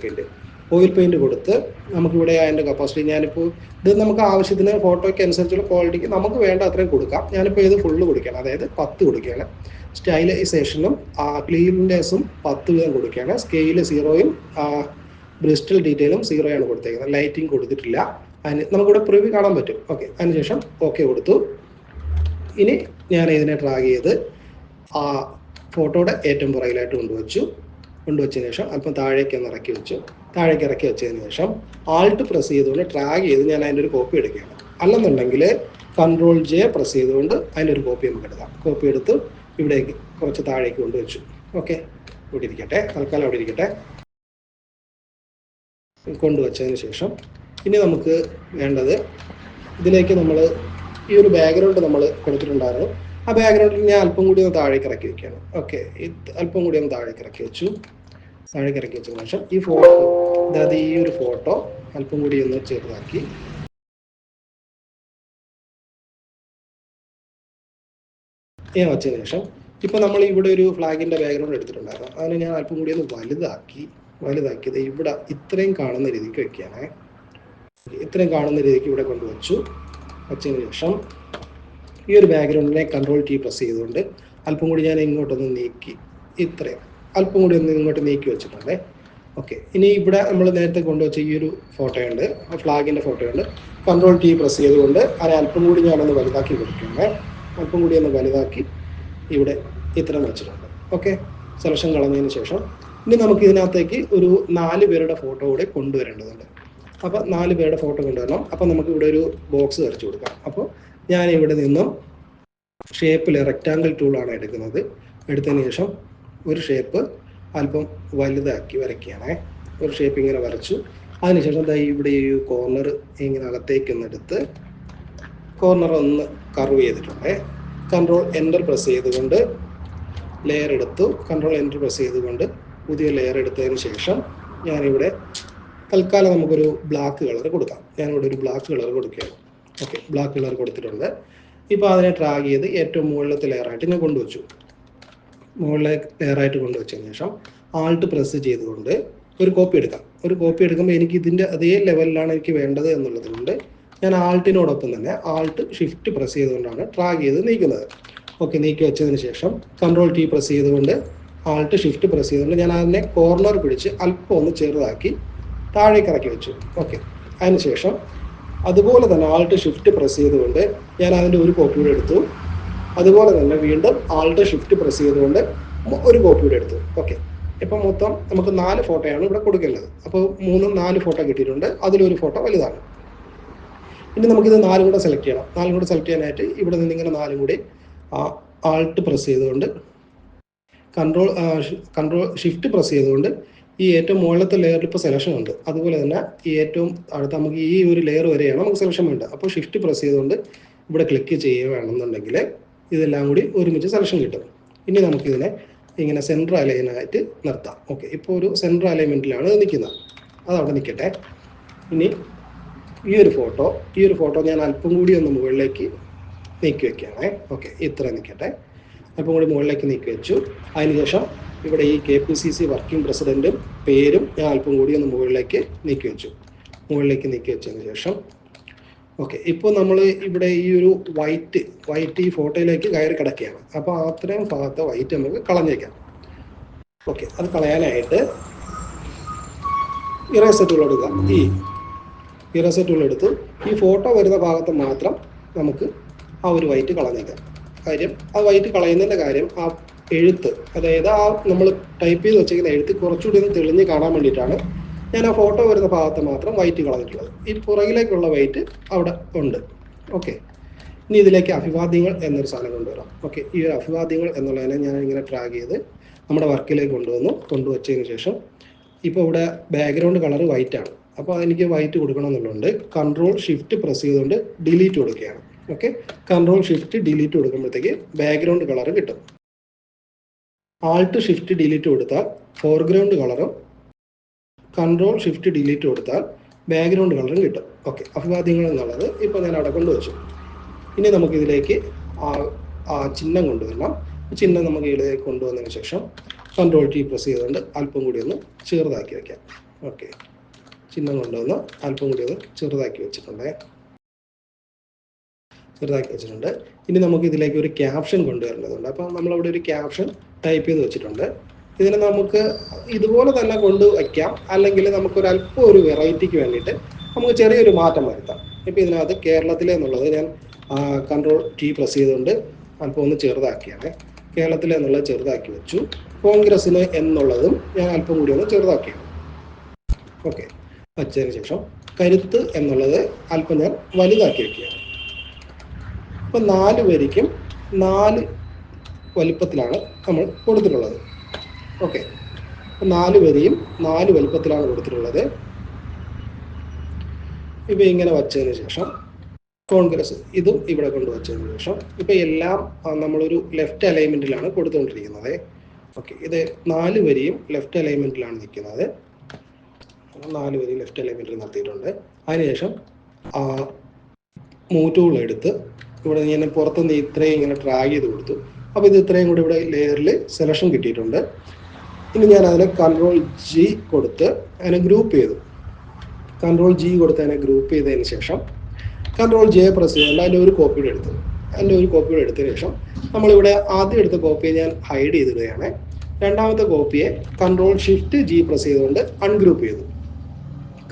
പെയിൻറ് കൊടുത്ത് നമുക്കിവിടെ അതിൻ്റെ കപ്പാസിറ്റി, ഞാനിപ്പോൾ ഇത് നമുക്ക് ആവശ്യത്തിന് ഫോട്ടോയ്ക്ക് അനുസരിച്ചുള്ള ക്വാളിറ്റിക്ക് നമുക്ക് വേണ്ട അത്രയും കൊടുക്കാം. ഞാനിപ്പോൾ ഇത് ഫുള്ള് കൊടുക്കുകയാണ്, അതായത് 10 കൊടുക്കുകയാണ്. സ്റ്റൈലൈസേഷനും ക്ലീൻനെസ്സും 10 വീതം കൊടുക്കുകയാണ്. സ്കെയിൽ 0യും ബ്രിസ്റ്റൽ ഡീറ്റെയിലും 0യാണ് കൊടുത്തേക്കുന്നത്. ലൈറ്റിംഗ് കൊടുത്തിട്ടില്ല. അതിന് നമുക്കിവിടെ പ്രിവ്യൂ കാണാൻ പറ്റും. ഓക്കെ, അതിനുശേഷം ഓക്കെ കൊടുത്തു. ഇനി ഞാൻ ഇതിനെ ഡ്രാഗ് ചെയ്ത് ഫോട്ടോയുടെ ഏറ്റവും പുറകിലായിട്ട് കൊണ്ടുവച്ചു. കൊണ്ടുവച്ചതിന് ശേഷം അല്പം താഴേക്ക് ഒന്ന് ഇറക്കി വെച്ചു. താഴേക്ക് ഇറക്കി വെച്ചതിന് ശേഷം ആൾട്ട് പ്രസ് ചെയ്തുകൊണ്ട് ഡ്രാഗ് ചെയ്ത് ഞാൻ അതിൻ്റെ ഒരു കോപ്പി എടുക്കുകയാണ്. അല്ലെന്നുണ്ടെങ്കിൽ കൺട്രോൾ ജെ പ്രസ് ചെയ്തുകൊണ്ട് അതിൻ്റെ ഒരു കോപ്പി നമുക്ക് എടുക്കാം. കോപ്പി എടുത്ത് ഇവിടേക്ക് കുറച്ച് താഴേക്ക് കൊണ്ടുവച്ചു. ഓക്കെ, ഇവിടെ ഇരിക്കട്ടെ, തൽക്കാലം അവിടെ ഇരിക്കട്ടെ. കൊണ്ടുവച്ചതിന് ശേഷം ഇനി നമുക്ക് വേണ്ടത്, ഇതിലേക്ക് നമ്മൾ ഈ ഒരു ബാക്ക്ഗ്രൗണ്ട് നമ്മൾ കൊടുത്തിട്ടുണ്ടായിരുന്നു. ആ ബാക്ക്ഗ്രൗണ്ടിൽ ഞാൻ അല്പം കൂടി ഒന്ന് താഴേക്ക് ഇറക്കി വെക്കുകയാണ്. ഓക്കെ, അല്പം കൂടി ഒന്ന് താഴേക്ക് ഇറക്കി വെച്ചു. താഴേക്ക് ഇറക്കി വെച്ചതിന് ശേഷം ഈ ഫോട്ടോ, അതായത് ഈ ഒരു ഫോട്ടോ അല്പം കൂടി ഒന്ന് ചെറുതാക്കി വച്ചതിന് ശേഷം ഇപ്പം നമ്മൾ ഇവിടെ ഒരു ഫ്ലാഗിൻ്റെ ബാക്ക്ഗ്രൗണ്ട് എടുത്തിട്ടുണ്ടായിരുന്നു. അതിനെ ഞാൻ അല്പം കൂടി ഒന്ന് വലുതാക്കിയത് ഇവിടെ ഇത്രയും കാണുന്ന രീതിക്ക് വെക്കുകയാണ്. ഇത്രയും കാണുന്ന രീതിക്ക് ഇവിടെ കൊണ്ടുവച്ചു. വച്ചതിന് ശേഷം ഈ ഒരു ബാക്ക്ഗ്രൗണ്ടിനെ കൺട്രോൾ ടി പ്രസ് ചെയ്തുകൊണ്ട് അല്പം കൂടി ഞാൻ ഇങ്ങോട്ടൊന്ന് നീക്കി, ഇത്രയും അല്പം കൂടി ഒന്ന് ഇങ്ങോട്ട് നീക്കി വെച്ചിട്ടുണ്ട്. ഓക്കെ, ഇനി ഇവിടെ നമ്മൾ നേരത്തെ കൊണ്ടുവച്ച ഈ ഒരു ഫോട്ടോയുണ്ട്, ഫ്ലാഗിൻ്റെ ഫോട്ടോയുണ്ട്. കൺട്രോൾ ടി പ്രസ് ചെയ്തുകൊണ്ട് അതിനെ അല്പം കൂടി ഞാനൊന്ന് വലുതാക്കി കൊടുക്കുന്നത്. അല്പം കൂടി ഒന്ന് വലുതാക്കി ഇവിടെ ഇത്രയും വെച്ചിട്ടുണ്ട്. ഓക്കെ, സെലക്ഷൻ കളഞ്ഞതിന് ശേഷം ഇനി നമുക്ക് ഇതിനകത്തേക്ക് ഒരു 4 പേരുടെ ഫോട്ടോ കൂടെ കൊണ്ടുവരേണ്ടതുണ്ട്. അപ്പോൾ 4 പേരുടെ ഫോട്ടോ കൊണ്ടുവരണം. അപ്പോൾ നമുക്ക് ഇവിടെ ഒരു ബോക്സ് വരച്ചു കൊടുക്കാം. അപ്പോൾ ഞാൻ ഇവിടെ നിന്നും ഷേപ്പിൽ റെക്റ്റാങ്കിൾ ടൂളാണ് എടുക്കുന്നത്. എടുത്തതിന് ശേഷം ഒരു ഷേപ്പ് അല്പം വലുതാക്കി വരയ്ക്കുകയാണ്. ഒരു ഷേപ്പ് ഇങ്ങനെ വരച്ചു. അതിനുശേഷം ഇവിടെ ഈ കോർണർ ഇങ്ങനെ അകത്തേക്കൊന്നെടുത്ത് കോർണർ ഒന്ന് കർവ് ചെയ്തിട്ടുണ്ട്. കൺട്രോൾ എൻ്റർ പ്രസ് ചെയ്തുകൊണ്ട് ലെയർ എടുത്തു. കൺട്രോൾ എൻ്റർ പ്രസ് ചെയ്തുകൊണ്ട് പുതിയ ലെയർ എടുത്തതിന് ശേഷം ഞാനിവിടെ തൽക്കാലം നമുക്കൊരു ബ്ലാക്ക് കളർ കൊടുക്കാം. ഞാനിവിടെ ഒരു ബ്ലാക്ക് കളർ കൊടുക്കുകയാണ്. ഓക്കെ, ബ്ലാക്ക് കളർ കൊടുത്തിട്ടുണ്ട്. ഇപ്പോൾ അതിനെ ട്രാഗ് ചെയ്ത് ഏറ്റവും മുകളിലത്തെ ലെയറായിട്ട് ഞാൻ കൊണ്ടുവച്ചു. മുകളിലെ ലെയറായിട്ട് കൊണ്ടുവച്ചതിന് ശേഷം ആൾട്ട് പ്രസ് ചെയ്തുകൊണ്ട് ഒരു കോപ്പി എടുക്കാം. ഒരു കോപ്പി എടുക്കുമ്പോൾ എനിക്ക് ഇതിൻ്റെ അതേ ലെവലിലാണ് എനിക്ക് വേണ്ടത് എന്നുള്ളത് കൊണ്ട് ഞാൻ ആൾട്ടിനോടൊപ്പം തന്നെ ആൾട്ട് ഷിഫ്റ്റ് പ്രസ് ചെയ്തുകൊണ്ടാണ് ട്രാഗ് ചെയ്ത് നീക്കുന്നത്. ഓക്കെ, നീക്കി വെച്ചതിന് ശേഷം കൺട്രോൾ ടി പ്രസ് ചെയ്തുകൊണ്ട് ആൾട്ട് ഷിഫ്റ്റ് പ്രസ് ചെയ്തുകൊണ്ട് ഞാൻ അതിനെ കോർണർ പിടിച്ച് അല്പം ഒന്ന് ചെറുതാക്കി താഴേക്ക് ഇറക്കി വെച്ചു. ഓക്കെ, അതിനുശേഷം അതുപോലെ തന്നെ ആൾട്ട് ഷിഫ്റ്റ് പ്രസ് ചെയ്തുകൊണ്ട് ഞാൻ അതിൻ്റെ ഒരു കോപ്പി കൂടെ എടുത്തു. അതുപോലെ തന്നെ വീണ്ടും ആൾട്ട് ഷിഫ്റ്റ് പ്രസ് ചെയ്തുകൊണ്ട് ഒരു കോപ്പി കൂടെ എടുത്തു. ഓക്കെ, ഇപ്പം മൊത്തം നമുക്ക് 4 ഫോട്ടോയാണ് ഇവിടെ കൊടുക്കേണ്ടത്. അപ്പോൾ 4 ഫോട്ടോ കിട്ടിയിട്ടുണ്ട്. അതിലൊരു ഫോട്ടോ വലുതാണ്. ഇനി നമുക്കിത് 4 കൂടെ സെലക്ട് ചെയ്യണം. 4 കൂടെ സെലക്ട് ചെയ്യാനായിട്ട് ഇവിടെ നിന്ന് ഇങ്ങനെ 4 കൂടി ആൾട്ട് പ്രസ് ചെയ്തുകൊണ്ട് കൺട്രോൾ ഷിഫ്റ്റ് പ്രസ് ചെയ്തുകൊണ്ട് ഈ ഏറ്റവും മുകളിലത്തെ ലെയറിൽ ഇപ്പോൾ സെലക്ഷൻ ഉണ്ട്. അതുപോലെ തന്നെ ഈ ഏറ്റവും അടുത്ത നമുക്ക് ഈ ഒരു ലെയർ വരെയാണ് നമുക്ക് സെലക്ഷൻ വേണ്ടത്. അപ്പോൾ ഷിഫ്റ്റ് പ്രസ് ചെയ്തുകൊണ്ട് ഇവിടെ ക്ലിക്ക് ചെയ്യുകയാണെന്നുണ്ടെങ്കിൽ ഇതെല്ലാം കൂടി ഒരുമിച്ച് സെലക്ഷൻ കിട്ടും. ഇനി നമുക്കിതിനെ ഇങ്ങനെ സെൻട്രൽ അലൈനായിട്ട് നിർത്താം. ഓക്കെ, ഇപ്പോൾ ഒരു സെൻട്രൽ അലൈൻമെൻറ്റിലാണ് നിൽക്കുന്നത്. അതവിടെ നിൽക്കട്ടെ. ഇനി ഈ ഒരു ഫോട്ടോ ഞാൻ അല്പം കൂടി ഒന്ന് മുകളിലേക്ക് നീക്കി വയ്ക്കുകയാണേ. ഓക്കെ, ഇത്ര നിൽക്കട്ടെ. അല്പം കൂടി മുകളിലേക്ക് നീക്കി വെച്ചു. അതിനുശേഷം ഇവിടെ ഈ KPCC വർക്കിംഗ് പ്രസിഡൻറ്റും പേരും ഞാൻ അല്പം കൂടി ഒന്ന് മുകളിലേക്ക് നീക്കി വെച്ചു. മുകളിലേക്ക് നീക്കി വെച്ചതിന് ശേഷം ഓക്കെ, ഇപ്പോൾ നമ്മൾ ഇവിടെ ഈ ഒരു വൈറ്റ് ഈ ഫോട്ടോയിലേക്ക് കയറി കിടക്കുകയാണ്. അപ്പോൾ അത്രയും ഭാഗത്തെ വൈറ്റ് നമുക്ക് കളഞ്ഞേക്കാം. ഓക്കെ, അത് കളയാനായിട്ട് ഇറേസർ ടൂൾ എടുക്കുക. ഈ ഇറേസർ ടൂൾ എടുത്ത് ഈ ഫോട്ടോ വരുന്ന ഭാഗത്ത് മാത്രം നമുക്ക് ആ ഒരു വൈറ്റ് കളഞ്ഞേക്കാം. കാര്യം ആ വൈറ്റ് കളയുന്നതിൻ്റെ കാര്യം ആ എഴുത്ത്, അതായത് ആ നമ്മൾ ടൈപ്പ് ചെയ്ത് വെച്ചിരിക്കുന്ന എഴുത്ത് കുറച്ചുകൂടി ഒന്ന് തെളിഞ്ഞ് കാണാൻ വേണ്ടിയിട്ടാണ് ഞാൻ ആ ഫോട്ടോ വരുന്ന ഭാഗത്ത് മാത്രം വൈറ്റ് കളഞ്ഞിട്ടുള്ളത്. ഈ പുറകിലേക്കുള്ള വൈറ്റ് അവിടെ ഉണ്ട്. ഓക്കെ, ഇനി ഇതിലേക്ക് അഭിവാദ്യങ്ങൾ എന്നൊരു സാധനം കൊണ്ടുവരാം. ഓക്കെ, ഈ ഒരു അഭിവാദ്യങ്ങൾ എന്നുള്ളതിനെ ഞാൻ ഇങ്ങനെ ട്രാഗ് ചെയ്ത് നമ്മുടെ വർക്കിലേക്ക് കൊണ്ടുവച്ചതിന് ശേഷം ഇപ്പോൾ ഇവിടെ ബാക്ക്ഗ്രൗണ്ട് കളർ വൈറ്റ് ആണ്. അപ്പോൾ അതെനിക്ക് വൈറ്റ് കൊടുക്കണം എന്നുള്ളതുകൊണ്ട് കൺട്രോൾ ഷിഫ്റ്റ് പ്രസ് ചെയ്തുകൊണ്ട് ഡിലീറ്റ് കൊടുക്കുകയാണ്. ഓക്കെ, കൺട്രോൾ ഷിഫ്റ്റ് ഡിലീറ്റ് കൊടുക്കുമ്പോഴത്തേക്ക് ബാക്ക്ഗ്രൗണ്ട് കളർ കിട്ടും. ആൾട്ട് ഷിഫ്റ്റ് ഡിലീറ്റ് കൊടുത്താൽ ഫോർഗ്രൗണ്ട് കളറും കൺട്രോൾ ഷിഫ്റ്റ് ഡിലീറ്റ് കൊടുത്താൽ ബാക്ക്ഗ്രൗണ്ട് കളറും കിട്ടും. ഓക്കെ, അഭിവാദ്യങ്ങൾ എന്നുള്ളത് ഇപ്പോൾ ഞാൻ അവിടെ കൊണ്ടുവച്ചു. ഇനി നമുക്കിതിലേക്ക് ആ ചിഹ്നം കൊണ്ടുവരണം. ചിഹ്നം നമുക്ക് ഇതിലേക്ക് കൊണ്ടുവന്നതിന് ശേഷം കൺട്രോൾ ടി പ്രസ് ചെയ്തുകൊണ്ട് അല്പം കൂടി ഒന്ന് ചെറുതാക്കി വയ്ക്കാം. ഓക്കെ, ചിഹ്നം കൊണ്ടുവന്ന് അല്പം കൂടി ഒന്ന് ചെറുതാക്കി വെച്ചിട്ടുണ്ട്. ഇനി നമുക്ക് ഇതിലേക്ക് ഒരു ക്യാപ്ഷൻ കൊണ്ടുവരേണ്ടതുണ്ട്. അപ്പോൾ നമ്മളവിടെ ഒരു ക്യാപ്ഷൻ ടൈപ്പ് ചെയ്ത് വെച്ചിട്ടുണ്ട്. ഇതിനെ നമുക്ക് ഇതുപോലെ തന്നെ കൊണ്ടുവയ്ക്കാം, അല്ലെങ്കിൽ നമുക്കൊരു അല്പം ഒരു വെറൈറ്റിക്ക് വേണ്ടിയിട്ട് നമുക്ക് ചെറിയൊരു മാറ്റം വരുത്താം. ഇപ്പോൾ ഇതിനകത്ത് കേരളത്തിലെ എന്നുള്ളത് ഞാൻ കൺട്രോൾ ടി പ്രസ് ചെയ്തുകൊണ്ട് അല്പം ഒന്ന് ചെറുതാക്കിയാണ്. കേരളത്തിലെ എന്നുള്ളത് ചെറുതാക്കി വെച്ചു. കോൺഗ്രസ്സിന് എന്നുള്ളതും ഞാൻ അല്പം കൂടി ഒന്ന് ചെറുതാക്കിയാണ്. ഓക്കെ, വച്ചതിന് ശേഷം കരുത്ത് എന്നുള്ളത് അല്പം ഞാൻ വലുതാക്കി വയ്ക്കുകയാണ്. അപ്പം 4 വരിക്കും 4 വലിപ്പത്തിലാണ് നമ്മൾ കൊടുത്തിട്ടുള്ളത്. ഓക്കെ, 4 വരിയും 4 വലിപ്പത്തിലാണ് കൊടുത്തിട്ടുള്ളത്. ഇപ്പം ഇങ്ങനെ വച്ചതിന് ശേഷം കോൺഗ്രസ് ഇതും ഇവിടെ കൊണ്ടുവച്ചതിന് ശേഷം ഇപ്പം എല്ലാം നമ്മളൊരു ലെഫ്റ്റ് അലൈൻമെൻറ്റിലാണ് കൊടുത്തുകൊണ്ടിരിക്കുന്നത്. ഓക്കെ, ഇത് 4 വരിയും ലെഫ്റ്റ് അലൈൻമെൻറ്റിലാണ് നിൽക്കുന്നത്. 4 വരി ലെഫ്റ്റ് അലൈൻമെൻറ്റിൽ നിർത്തിയിട്ടുണ്ട്. അതിനുശേഷം മൂവ് ടൂൾ എടുത്ത് ഇവിടെ ഞാൻ പുറത്തുനിന്ന് ഇത്രയും ഇങ്ങനെ ഡ്രാഗ് ചെയ്ത് കൊടുത്തു. അപ്പോൾ ഇത് ഇത്രയും കൂടി ഇവിടെ ലെയറിൽ സെലക്ഷൻ കിട്ടിയിട്ടുണ്ട്. ഇനി ഞാൻ അതിനെ കൺട്രോൾ ജി കൊടുത്ത് അതിനെ ഗ്രൂപ്പ് ചെയ്തു. കൺട്രോൾ ജി കൊടുത്ത് അതിനെ ഗ്രൂപ്പ് ചെയ്തതിന് ശേഷം കൺട്രോൾ ജെ പ്രസ് ചെയ്തുകൊണ്ട് അതിൻ്റെ ഒരു കോപ്പിയുടെ എടുത്തതിന് ശേഷം നമ്മളിവിടെ ആദ്യം എടുത്ത കോപ്പിയെ ഞാൻ ഹൈഡ് ചെയ്തിടുകയാണ്. രണ്ടാമത്തെ കോപ്പിയെ കൺട്രോൾ ഷിഫ്റ്റ് ജി പ്രസ് ചെയ്തുകൊണ്ട് അൺഗ്രൂപ്പ് ചെയ്തു.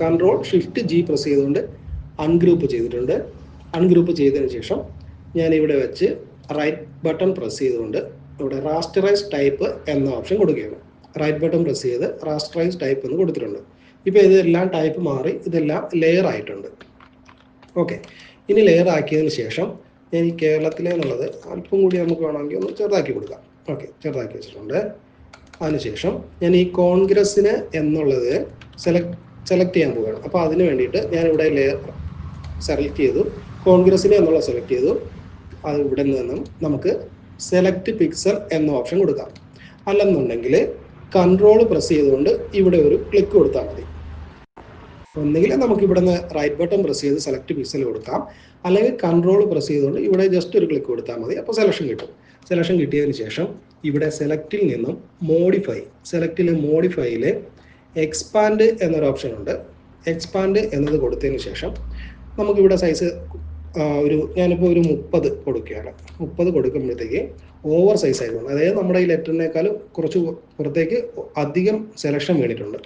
കൺട്രോൾ ഷിഫ്റ്റ് ജി പ്രസ് ചെയ്തുകൊണ്ട് അൺഗ്രൂപ്പ് ചെയ്തിട്ടുണ്ട്. അൺഗ്രൂപ്പ് ചെയ്തതിന് ശേഷം ഞാൻ ഇവിടെ വെച്ച് റൈറ്റ് ബട്ടൺ പ്രസ് ചെയ്തുകൊണ്ട് ഇവിടെ റാസ്റ്ററൈസ് ടൈപ്പ് എന്ന ഓപ്ഷൻ കൊടുക്കുകയാണ്. റൈറ്റ് ബട്ടൺ പ്രസ് ചെയ്ത് റാസ്റ്ററൈസ് ടൈപ്പ് എന്ന് കൊടുത്തിട്ടുണ്ട്. ഇപ്പോൾ ഇതെല്ലാം ടൈപ്പ് മാറി ഇതെല്ലാം ലെയർ ആയിട്ടുണ്ട്. ഓക്കെ, ഇനി ലെയർ ആക്കിയതിന് ശേഷം ഞാൻ ഈ കേരളത്തിലെ എന്നുള്ളത് അല്പം കൂടി നമുക്ക് വേണമെങ്കിൽ ഒന്ന് ചെറുതാക്കി കൊടുക്കാം. ഓക്കെ, ചെറുതാക്കി വെച്ചിട്ടുണ്ട്. അതിനുശേഷം ഞാൻ ഈ കോൺഗ്രസ്സിന് എന്നുള്ളത് സെലക്ട് ചെയ്യാൻ പോവുകയാണ്. അപ്പോൾ അതിന് വേണ്ടിയിട്ട് ഞാനിവിടെ ലെയർ സെലക്ട് ചെയ്തു, കോൺഗ്രസ്സിന് എന്നുള്ളത് സെലക്ട് ചെയ്തു. അത് ഇവിടെ നിന്നും നമുക്ക് സെലക്ട് പിക്സൽ എന്ന ഓപ്ഷൻ കൊടുക്കാം. അല്ലെന്നുണ്ടെങ്കിൽ കൺട്രോൾ പ്രസ് ചെയ്തുകൊണ്ട് ഇവിടെ ഒരു ക്ലിക്ക് കൊടുത്താൽ മതി. ഒന്നുകിൽ നമുക്ക് ഇവിടെ നിന്ന് റൈറ്റ് ബട്ടൺ പ്രസ് ചെയ്ത് സെലക്ട് പിക്സൽ കൊടുക്കാം, അല്ലെങ്കിൽ കൺട്രോൾ പ്രസ് ചെയ്തുകൊണ്ട് ഇവിടെ ജസ്റ്റ് ഒരു ക്ലിക്ക് കൊടുത്താൽ മതി. അപ്പോൾ സെലക്ഷൻ കിട്ടും. സെലക്ഷൻ കിട്ടിയതിന് ശേഷം ഇവിടെ സെലക്റ്റിൽ നിന്നും മോഡിഫൈയിൽ എക്സ്പാൻഡ് എന്നൊരു ഓപ്ഷൻ ഉണ്ട്. എക്സ്പാൻഡ് എന്നത് കൊടുത്തതിന് ശേഷം നമുക്കിവിടെ സൈസ് ഞാനിപ്പോൾ ഒരു 30 കൊടുക്കുകയാണ്. 30 കൊടുക്കുമ്പോഴത്തേക്ക് ഓവർ സൈസ് ആയിരുന്നു. അതായത് നമ്മുടെ ഈ ലെറ്ററിനേക്കാളും കുറച്ച് പുറത്തേക്ക് അധികം സെലക്ഷൻ വേണ്ടിയിട്ടുണ്ട്.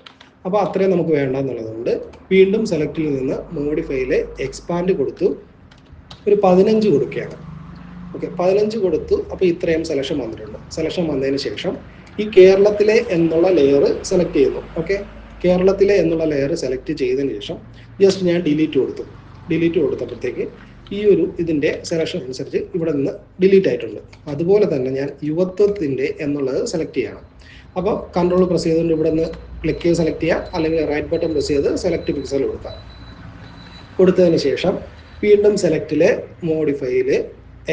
അപ്പോൾ അത്രയും നമുക്ക് വേണ്ട എന്നുള്ളതുകൊണ്ട് വീണ്ടും സെലക്റ്റിൽ നിന്ന് മോഡിഫൈയിൽ എക്സ്പാൻഡ് കൊടുത്തു ഒരു 15 കൊടുക്കുകയാണ്. ഓക്കെ, 15 കൊടുത്തു. അപ്പോൾ ഇത്രയും സെലക്ഷൻ വന്നിട്ടുണ്ട്. സെലക്ഷൻ വന്നതിന് ശേഷം ഈ കേരളത്തിലെ എന്നുള്ള ലെയർ സെലക്ട് ചെയ്യുന്നു. ഓക്കെ, കേരളത്തിലെ എന്നുള്ള ലെയർ സെലക്ട് ചെയ്തതിന് ശേഷം ജസ്റ്റ് ഞാൻ ഡിലീറ്റ് കൊടുത്തപ്പോഴത്തേക്ക് ഈ ഇതിൻ്റെ സെലക്ഷൻ അനുസരിച്ച് ഇവിടെ നിന്ന് ഡിലീറ്റ് ആയിട്ടുണ്ട്. അതുപോലെ തന്നെ ഞാൻ യുവത്വത്തിൻ്റെ എന്നുള്ളത് സെലക്ട് ചെയ്യണം. അപ്പോൾ കൺട്രോൾ പ്രസ് ചെയ്തുകൊണ്ട് ഇവിടെ നിന്ന് ക്ലിക്ക് ചെയ്ത് സെലക്ട് ചെയ്യാം, അല്ലെങ്കിൽ റൈറ്റ് ബട്ടൺ പ്രസ് ചെയ്ത് സെലക്ട് പിക്സൽ കൊടുത്തതിന് ശേഷം വീണ്ടും സെലക്റ്റിലെ മോഡിഫൈയിൽ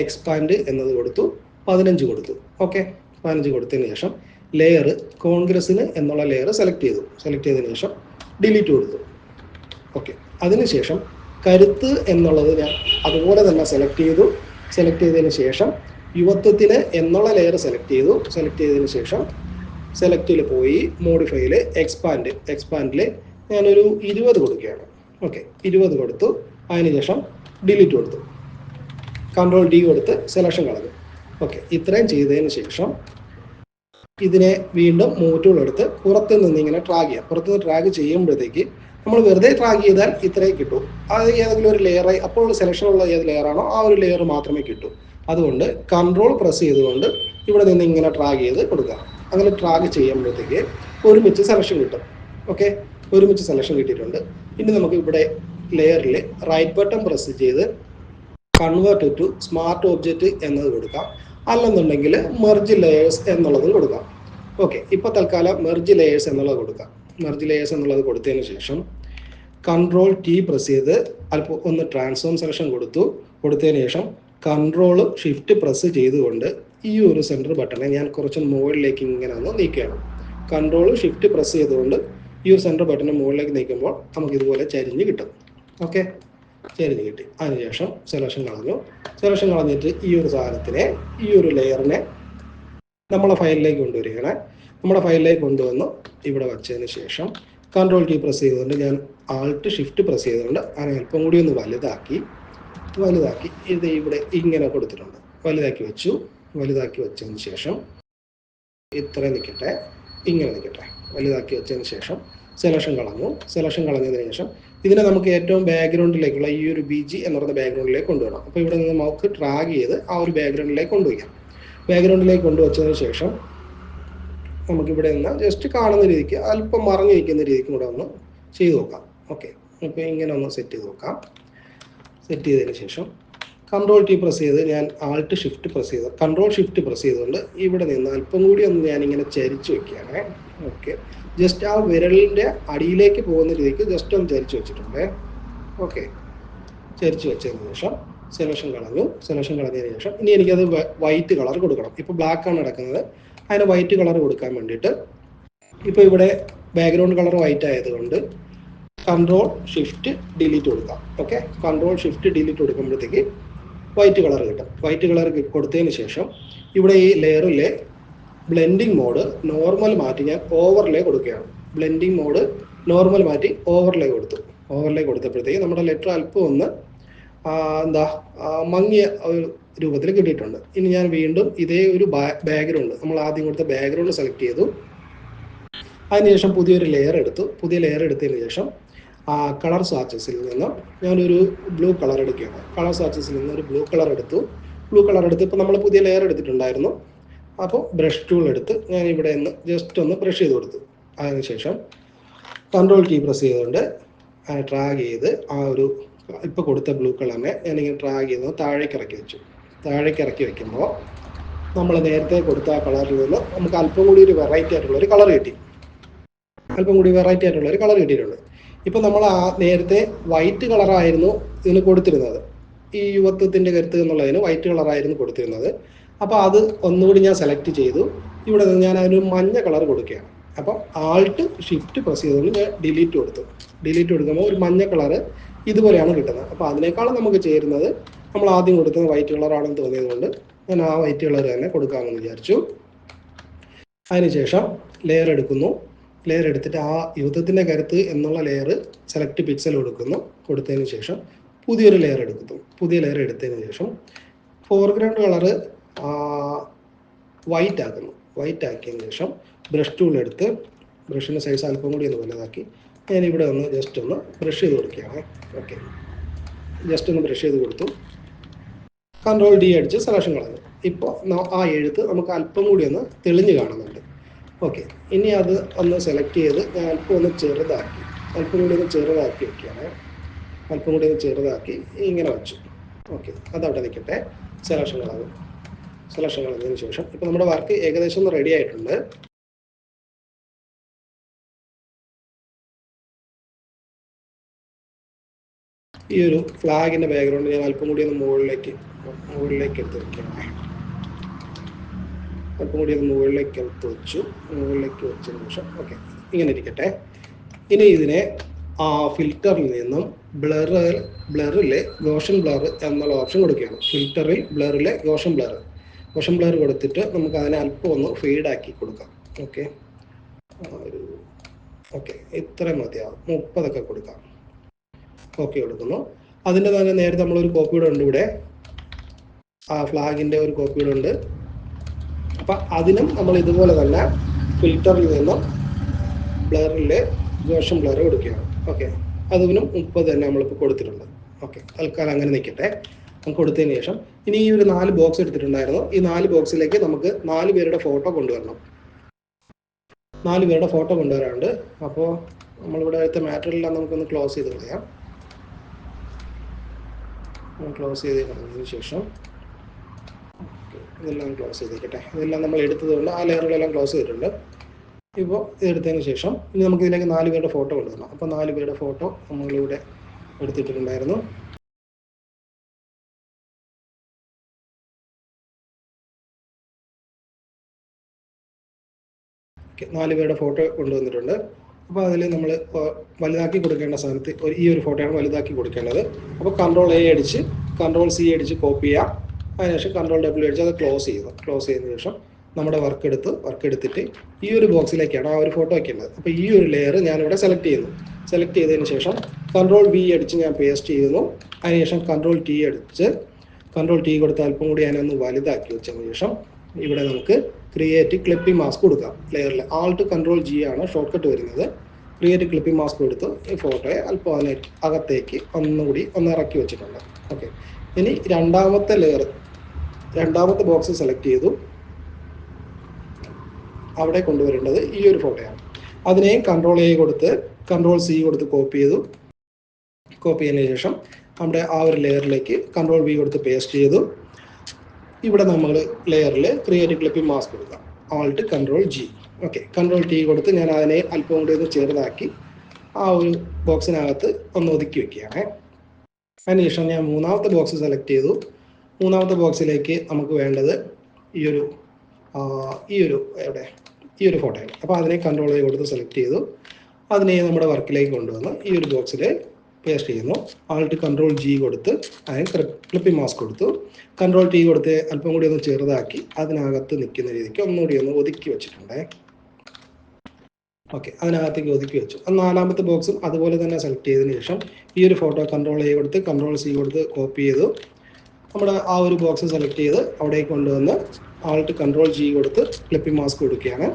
എക്സ്പാൻഡ് എന്നത് കൊടുത്തു 15 കൊടുത്തു. ഓക്കെ, 15 കൊടുത്തതിന് ശേഷം ലെയർ കോൺഗ്രസ്സിന് എന്നുള്ള ലെയർ സെലക്ട് ചെയ്തതിന് ശേഷം ഡിലീറ്റ് കൊടുത്തു. ഓക്കെ, അതിനുശേഷം കരുത്ത് എന്നുള്ളത് ഞാൻ അതുപോലെ തന്നെ സെലക്ട് ചെയ്തതിന് ശേഷം യുവത്വത്തിന് എന്നുള്ള ലെയർ സെലക്ട് ചെയ്തതിന് ശേഷം സെലക്റ്റിൽ പോയി മോഡിഫൈയിൽ എക്സ്പാൻഡിൽ ഞാനൊരു 20 കൊടുക്കുകയാണ്. ഓക്കെ, 20 കൊടുത്തു. അതിനുശേഷം ഡിലീറ്റ് കൊടുത്തു, കൺട്രോൾ ഡി കൊടുത്ത് സെലക്ഷൻ കളഞ്ഞു. ഓക്കെ, ഇത്രയും ചെയ്തതിന് ശേഷം ഇതിനെ വീണ്ടും മൂവ് ടൂൾ എടുത്ത് പുറത്തുനിന്ന് ഇങ്ങനെ ട്രാഗ് ചെയ്യാം. പുറത്തുനിന്ന് ട്രാഗ് ചെയ്യുമ്പോഴത്തേക്ക് നമ്മൾ വെറുതെ ട്രാഗ് ചെയ്താൽ ഇത്രയും കിട്ടും. അത് ഏതെങ്കിലും ഒരു ലെയറായി അപ്പോൾ സെലക്ഷൻ ഉള്ള ഏത് ലെയറാണോ ആ ഒരു ലെയർ മാത്രമേ കിട്ടൂ. അതുകൊണ്ട് കൺട്രോൾ പ്രസ് ചെയ്തുകൊണ്ട് ഇവിടെ നിന്ന് ഇങ്ങനെ ട്രാഗ് ചെയ്ത് കൊടുക്കുക. അങ്ങനെ ട്രാഗ് ചെയ്യുമ്പോഴത്തേക്ക് ഒരുമിച്ച് സെലക്ഷൻ കിട്ടും. ഓക്കെ, ഒരുമിച്ച് സെലക്ഷൻ കിട്ടിയിട്ടുണ്ട്. ഇനി നമുക്ക് ഇവിടെ ലെയറിൽ റൈറ്റ് ബട്ടൺ പ്രസ് ചെയ്ത് കൺവേർട്ട് ടു സ്മാർട്ട് ഒബ്ജക്റ്റ് എന്നത് കൊടുക്കാം, അല്ലെന്നുണ്ടെങ്കിൽ മെർജ് ലെയേഴ്സ് എന്നുള്ളതും കൊടുക്കാം. ഓക്കെ, ഇപ്പോൾ തൽക്കാലം മെർജ് ലെയേഴ്സ് എന്നുള്ളത് കൊടുക്കാം. മെർജ് ലെയേഴ്സ് എന്നുള്ളത് കൊടുത്തതിന് ശേഷം കൺട്രോൾ ടി പ്രസ് ചെയ്ത് അല്പം ഒന്ന് ട്രാൻസ്ഫോം സെലക്ഷൻ കൊടുത്തതിന് ശേഷം കൺട്രോൾ ഷിഫ്റ്റ് പ്രസ് ചെയ്തുകൊണ്ട് ഈ ഒരു സെൻറ്റർ ബട്ടണെ ഞാൻ കുറച്ച് മുകളിലേക്ക് ഇങ്ങനെ ഒന്ന് നീക്കുകയാണ്. കൺട്രോൾ ഷിഫ്റ്റ് പ്രസ് ചെയ്തുകൊണ്ട് ഈ ഒരു സെൻറ്റർ ബട്ടനെ മുകളിലേക്ക് നീക്കുമ്പോൾ നമുക്ക് ഇതുപോലെ ചരിഞ്ഞ് കിട്ടും. ഓക്കെ, ചരിഞ്ഞ് കിട്ടി. അതിനുശേഷം സെലക്ഷൻ കളഞ്ഞിട്ട് ഈ ഒരു സാധനത്തിനെ ഈ ഒരു ലെയറിനെ നമ്മളെ ഫയലിലേക്ക് കൊണ്ടുവരികയാണ്. നമ്മുടെ ഫയലിലേക്ക് കൊണ്ടുവന്ന് ഇവിടെ വച്ചതിന് ശേഷം കൺട്രോൾ കീ പ്രസ് ചെയ്തുകൊണ്ട് ഞാൻ ആൾട്ട് ഷിഫ്റ്റ് പ്രസ് ചെയ്തുകൊണ്ട് അതിനെ അല്പം കൂടി ഒന്ന് വലുതാക്കി ഇത് ഇവിടെ ഇങ്ങനെ കൊടുത്തിട്ടുണ്ട്. വലുതാക്കി വെച്ചതിന് ശേഷം ഇങ്ങനെ നിൽക്കട്ടെ. വലുതാക്കി വെച്ചതിന് ശേഷം സെലക്ഷൻ കളഞ്ഞതിന് ശേഷം ഇതിനെ നമുക്ക് ഏറ്റവും ബാക്ക്ഗ്രൗണ്ടിലേക്കുള്ള ഈ ഒരു BG എന്ന് പറയുന്ന ബാക്ക്ഗ്രൗണ്ടിലേക്ക് കൊണ്ടുവരണം. അപ്പോൾ ഇവിടെ നിന്ന് നമുക്ക് ട്രാഗ് ചെയ്ത് ആ ഒരു ബാക്ക്ഗ്രൗണ്ടിലേക്ക് കൊണ്ടുവയ്ക്കാം. ബാക്ക്ഗ്രൗണ്ടിലേക്ക് കൊണ്ടുവച്ചതിന് ശേഷം നമുക്കിവിടെ നിന്ന് ജസ്റ്റ് കാണുന്ന രീതിക്ക് അല്പം മറഞ്ഞിരിക്കുന്ന രീതിക്ക് കൂടെ ഒന്ന് ചെയ്ത് നോക്കാം. ഓക്കെ, അപ്പോൾ ഇങ്ങനെ ഒന്ന് സെറ്റ് ചെയ്ത് നോക്കാം. സെറ്റ് ചെയ്തതിന് ശേഷം കൺട്രോൾ ടി പ്രസ് ചെയ്ത് ഞാൻ ആൾട്ട് ഷിഫ്റ്റ് പ്രസ് ചെയ്ത് കൺട്രോൾ ഷിഫ്റ്റ് പ്രസ് ചെയ്തുകൊണ്ട് ഇവിടെ നിന്ന് അല്പം കൂടി ഒന്ന് ഞാനിങ്ങനെ ചരിച്ച് വെക്കുകയാണ്. ഓക്കെ, ജസ്റ്റ് ആ വിരലിൻ്റെ അടിയിലേക്ക് പോകുന്ന രീതിക്ക് ജസ്റ്റ് ഒന്ന് ചരിച്ച് വെച്ചിട്ടുണ്ട്. ഓക്കെ, ചരിച്ച് വെച്ചതിന് ശേഷം സെലക്ഷൻ കളഞ്ഞതിന് ശേഷം ഇനി എനിക്കത് വൈറ്റ് കളർ കൊടുക്കണം. ഇപ്പോൾ ബ്ലാക്ക് ആണ് നടക്കുന്നത്, അതിന് വൈറ്റ് കളർ കൊടുക്കാൻ വേണ്ടിയിട്ട് ഇപ്പോൾ ഇവിടെ ബാക്ക്ഗ്രൗണ്ട് കളർ വൈറ്റ് ആയതുകൊണ്ട് കൺട്രോൾ ഷിഫ്റ്റ് ഡിലീറ്റ് കൊടുക്കാം. ഓക്കെ, കൺട്രോൾ ഷിഫ്റ്റ് ഡിലീറ്റ് കൊടുക്കുമ്പോഴത്തേക്ക് വൈറ്റ് കളർ കിട്ടും. വൈറ്റ് കളർ കൊടുത്തതിന് ശേഷം ഇവിടെ ഈ ലെയറിലെ ബ്ലെൻഡിങ് മോഡ് നോർമൽ മാറ്റി ഞാൻ ഓവർലേ കൊടുക്കുകയാണ്. ബ്ലെൻഡിങ് മോഡ് നോർമൽ മാറ്റി ഓവർലേ കൊടുത്തപ്പോഴത്തേക്ക് നമ്മുടെ ലെറ്റർ അല്പം ഒന്ന് മങ്ങിയ ഒരു രൂപത്തിൽ കിട്ടിയിട്ടുണ്ട്. ഇനി ഞാൻ വീണ്ടും ഇതേ ഒരു ബാക്ക്ഗ്രൗണ്ട് നമ്മൾ ആദ്യം കൊടുത്ത ബാക്ക്ഗ്രൗണ്ട് സെലക്ട് ചെയ്തു. അതിനുശേഷം പുതിയൊരു ലെയർ എടുത്തു. പുതിയ ലെയർ എടുത്തതിന് ശേഷം കളർ സ്വാച്ചസിൽ നിന്ന് ഞാനൊരു ബ്ലൂ കളർ എടുക്കുകയാണ്. കളർ സ്വാച്ചസിൽ നിന്ന് ഒരു ബ്ലൂ കളർ എടുത്തു. ഇപ്പോൾ നമ്മൾ പുതിയ ലെയർ എടുത്തിട്ടുണ്ടായിരുന്നു. അപ്പോൾ ബ്രഷ് ടൂൾ എടുത്ത് ഞാൻ ഇവിടെ നിന്ന് ജസ്റ്റ് ഒന്ന് ബ്രഷ് ചെയ്ത് കൊടുത്തു. അതിനുശേഷം കൺട്രോൾ കീ പ്രസ് ചെയ്തുകൊണ്ട് ഡ്രാഗ് ചെയ്ത് ആ ഒരു ഇപ്പോൾ കൊടുത്ത ബ്ലൂ കളറിനെ ഞാനിങ്ങനെ ഡ്രാഗ് ചെയ്ത് താഴേക്ക് ഇറക്കി വെച്ചു. താഴേക്ക് ഇറക്കി വെക്കുമ്പോൾ നമ്മൾ നേരത്തെ കൊടുത്ത ആ കളറിൽ നിന്ന് നമുക്ക് അല്പം കൂടി ഒരു വെറൈറ്റി ആയിട്ടുള്ളൊരു കളർ കിട്ടിയിട്ടുണ്ട്. ഇപ്പം നമ്മൾ നേരത്തെ വൈറ്റ് കളറായിരുന്നു ഇതിന് കൊടുത്തിരുന്നത്. ഈ യുവത്വത്തിൻ്റെ കരുത്ത് എന്നുള്ളതിന് വൈറ്റ് കളറായിരുന്നു കൊടുത്തിരുന്നത്. അപ്പോൾ അത് ഒന്നുകൂടി ഞാൻ സെലക്ട് ചെയ്തു. ഇവിടെ നിന്ന് ഞാൻ അതിനൊരു മഞ്ഞ കളർ കൊടുക്കുകയാണ്. അപ്പം ആൾട്ട് ഷിഫ്റ്റ് പ്രസ് ചെയ്തുകൊണ്ട് ഞാൻ ഡിലീറ്റ് കൊടുക്കുമ്പോൾ ഒരു മഞ്ഞ കളറ് ഇതുപോലെയാണ് കിട്ടുന്നത്. അപ്പോൾ അതിനേക്കാളും നമുക്ക് ചേരുന്നത് നമ്മൾ ആദ്യം കൊടുക്കുന്നത് വൈറ്റ് കളറാണെന്ന് തോന്നിയതുകൊണ്ട് ഞാൻ ആ വൈറ്റ് കളർ തന്നെ കൊടുക്കാമെന്ന് വിചാരിച്ചു. അതിനുശേഷം ലെയർ എടുത്തിട്ട് ആ യുദ്ധത്തിൻ്റെ കരുത്ത് എന്നുള്ള ലെയർ സെലക്ട് പിക്സൽ കൊടുത്തതിന് ശേഷം പുതിയൊരു ലെയർ എടുത്തതിന് ശേഷം ഫോർഗ്രൗണ്ട് കളറ് വൈറ്റ് ആക്കിയതിന് ശേഷം ബ്രഷ് ടൂൾ എടുത്ത് ബ്രഷിൻ്റെ സൈസ് അല്പം കൂടി ഒന്ന് വലുതാക്കി ഞാനിവിടെ ഒന്ന് ജസ്റ്റ് ഒന്ന് ബ്രഷ് ചെയ്ത് കൊടുക്കുകയാണ്. ഓക്കെ, ജസ്റ്റ് ഒന്ന് ബ്രഷ് ചെയ്ത് കൊടുത്തു. കൺട്രോൾ ഡി അടിച്ച് സെലക്ഷൻ കളഞ്ഞു. ഇപ്പോൾ ആ എഴുത്ത് നമുക്ക് അല്പം കൂടി ഒന്ന് തെളിഞ്ഞ് കാണുന്നുണ്ട്. ഓക്കെ, ഇനി അത് ഒന്ന് സെലക്ട് ചെയ്ത് ഞാൻ അല്പം കൂടി ഒന്ന് ചെറുതാക്കി വയ്ക്കുകയാണ്. ഇങ്ങനെ വെച്ചു. ഓക്കെ, അതവിടെ നിൽക്കട്ടെ. സെലക്ഷൻ കളഞ്ഞതിന് ശേഷം ഇപ്പോൾ നമ്മുടെ വർക്ക് ഏകദേശം ഒന്ന് റെഡി ആയിട്ടുണ്ട്. ഈ ഒരു ഫ്ലാഗിൻ്റെ ബാക്ക്ഗ്രൗണ്ട് ഞാൻ അല്പം കൂടി ഒന്ന് മുകളിലേക്ക് എടുത്ത് വയ്ക്കുകയാണ്. മുകളിലേക്ക് വെച്ചതിന് ശേഷം ഓക്കെ, ഇങ്ങനെ ഇരിക്കട്ടെ. ഇനി ഇതിനെ ഫിൽറ്ററിൽ നിന്നും ബ്ലറിലെ ഗോഷൻ ബ്ലർ എന്നുള്ള ഓപ്ഷൻ കൊടുക്കുകയാണ്. ഫിൽറ്ററിൽ ബ്ലറിലെ ഗോഷൻ ബ്ലർ കൊടുത്തിട്ട് നമുക്ക് അതിനെ അല്പം ഒന്ന് ഫെയ്ഡാക്കി കൊടുക്കാം. ഓക്കെ, ഇത്രയും മതിയാവും. 30 കൊടുക്കാം. ഓക്കെ കൊടുക്കുന്നു. അതിൻ്റെ തന്നെ നേരത്തെ നമ്മളൊരു കോപ്പി കൂടെ ഉണ്ട് ഇവിടെ, ആ ഫ്ലാഗിൻ്റെ ഒരു കോപ്പി കൂടെ ഉണ്ട്. അപ്പം അതിനും നമ്മൾ ഇതുപോലെ തന്നെ ഫിൽറ്ററിൽ നിന്നും ബ്ലറിലെ ഗോഷൻ ബ്ലർ കൊടുക്കുകയാണ്. ഓക്കെ, അതിനും 30 തന്നെ നമ്മളിപ്പോൾ കൊടുത്തിട്ടുണ്ട്. ഓക്കെ, തൽക്കാലം അങ്ങനെ നിൽക്കട്ടെ. കൊടുത്തതിന് ശേഷം ഇനി ഈ ഒരു 4 ബോക്സ് എടുത്തിട്ടുണ്ടായിരുന്നു. ഈ 4 ബോക്സിലേക്ക് നമുക്ക് 4 പേരുടെ ഫോട്ടോ കൊണ്ടുവരണം. 4 പേരുടെ ഫോട്ടോ കൊണ്ടുവരാറുണ്ട്. അപ്പോൾ നമ്മളിവിടെ അടുത്ത മാറ്ററെല്ലാം നമുക്കൊന്ന് ക്ലോസ് ചെയ്ത് കളയാം. ക്ലോസ് ചെയ്ത് കളഞ്ഞതിന് ശേഷം ഇതെല്ലാം ക്ലോസ് ചെയ്തേക്കട്ടെ. ഇതെല്ലാം നമ്മൾ എടുത്തതുകൊണ്ട് ആ ലെയറുകളെല്ലാം ക്ലോസ് ചെയ്തിട്ടുണ്ട്. ഇപ്പോൾ ഇതെടുത്തതിന് ശേഷം ഇനി നമുക്ക് ഇതിലേക്ക് 4 പേരുടെ ഫോട്ടോ കൊണ്ടുവരണം. അപ്പോൾ 4 പേരുടെ ഫോട്ടോ നമ്മളിവിടെ എടുത്തിട്ടുണ്ടായിരുന്നു. 4 പേരുടെ ഫോട്ടോ കൊണ്ടുവന്നിട്ടുണ്ട്. അപ്പോൾ അതിൽ നമ്മൾ വലുതാക്കി കൊടുക്കേണ്ട സ്ഥാനത്ത് ഈ ഒരു ഫോട്ടോയാണ് വലുതാക്കി കൊടുക്കേണ്ടത്. അപ്പോൾ കൺട്രോൾ എ അടിച്ച് കൺട്രോൾ സി അടിച്ച് കോപ്പി ചെയ്യാം. അതിനുശേഷം കൺട്രോൾ ഡബ്ല്യു അടിച്ച് അത് ക്ലോസ് ചെയ്തതിന് ശേഷം നമ്മുടെ വർക്ക് എടുത്തിട്ട് ഈ ഒരു ബോക്സിലേക്കാണ് ആ ഒരു ഫോട്ടോ വയ്ക്കേണ്ടത്. അപ്പോൾ ഈ ഒരു ലെയർ ഞാനിവിടെ സെലക്ട് ചെയ്തതിന് ശേഷം കൺട്രോൾ വി അടിച്ച് ഞാൻ പേസ്റ്റ് ചെയ്യുന്നു. അതിനുശേഷം കൺട്രോൾ ടി കൊടുത്ത് അല്പം കൂടി ഞാനൊന്ന് വലുതാക്കി വെച്ചതിന് ശേഷം ഇവിടെ നമുക്ക് ക്രിയേറ്റ് ക്ലിപ്പിംഗ് മാസ്ക് കൊടുക്കാം. ലെയറിൽ ആൾട്ട് കൺട്രോൾ ജി ആണ് ഷോർട്ട് കട്ട് വരുന്നത്. ക്രിയേറ്റ് ക്ലിപ്പിംഗ് മാസ്ക് കൊടുത്ത് ഈ ഫോട്ടോയെ അല്പം അകത്തേക്ക് ഒന്നുകൂടി ഇറക്കി വെച്ചിട്ടുണ്ട്. ഓക്കെ, ഇനി രണ്ടാമത്തെ ബോക്സ് സെലക്ട് ചെയ്തു. അവിടെ കൊണ്ടുവരേണ്ടത് ഈ ഒരു ഫോട്ടോയാണ്. അതിനെയും കൺട്രോൾ എ കൊടുത്ത് കൺട്രോൾ സി കൊടുത്ത് കോപ്പി ചെയ്തു. കോപ്പി ചെയ്തതിന് ശേഷം നമ്മുടെ ആ ഒരു ലെയറിലേക്ക് കൺട്രോൾ വി കൊടുത്ത് പേസ്റ്റ് ചെയ്തു. ഇവിടെ നമ്മൾ ലെയറിൽ ക്രിയേറ്റ് ക്ലിപ്പിംഗ് മാസ്ക് കൊടുക്കാം. Alt control G. Okay, control T കൊടുത്ത് ഞാൻ അതിനെ അല്പം കൂടി ഒന്ന് ചെറുതാക്കി ആ ഒരു ബോക്സിനകത്ത് ഒന്ന് ഒതുക്കി വെക്കുകയാണ്. അതിനുശേഷം ഞാൻ മൂന്നാമത്തെ ബോക്സ് സെലക്ട് ചെയ്തു. മൂന്നാമത്തെ ബോക്സിലേക്ക് നമുക്ക് വേണ്ടത് ഈ ഒരു ഫോട്ടോയാണ്. അപ്പോൾ അതിനെ കൺട്രോൾ ചെയ്ത് കൊടുത്ത് സെലക്ട് ചെയ്തു. അതിനെ നമ്മുടെ വർക്കിലേക്ക് കൊണ്ടുവന്ന് ഈ ഒരു ബോക്സിൽ പേസ്റ്റ് ചെയ്യുന്നു. ആൾട്ട് കൺട്രോൾ ജി കൊടുത്ത് അതിന് ക്ലിപ്പിംഗ് മാസ്ക് കൊടുത്തു. കൺട്രോൾ ടി കൊടുത്ത് അല്പം കൂടി ഒന്ന് ചെറുതാക്കി അതിനകത്ത് നിൽക്കുന്ന രീതിക്ക് ഒന്നുകൂടി ഒന്ന് ഒതുക്കി വെച്ചിട്ടുണ്ട്. ഓക്കെ, അതിനകത്തേക്ക് ഒതുക്കി വെച്ചു. നാലാമത്തെ ബോക്സും അതുപോലെ തന്നെ സെലക്ട് ചെയ്തതിന് ശേഷം ഈ ഒരു ഫോട്ടോ കൺട്രോൾ എ കൊടുത്ത് കൺട്രോൾ സി കൊടുത്ത് കോപ്പി ചെയ്തു. നമ്മുടെ ആ ഒരു ബോക്സ് സെലക്ട് ചെയ്ത് അവിടേക്ക് കൊണ്ടുവന്ന് ആൾട്ട് കൺട്രോൾ ജി കൊടുത്ത് ക്ലിപ്പിംഗ് മാസ്ക് കൊടുക്കുകയാണ്.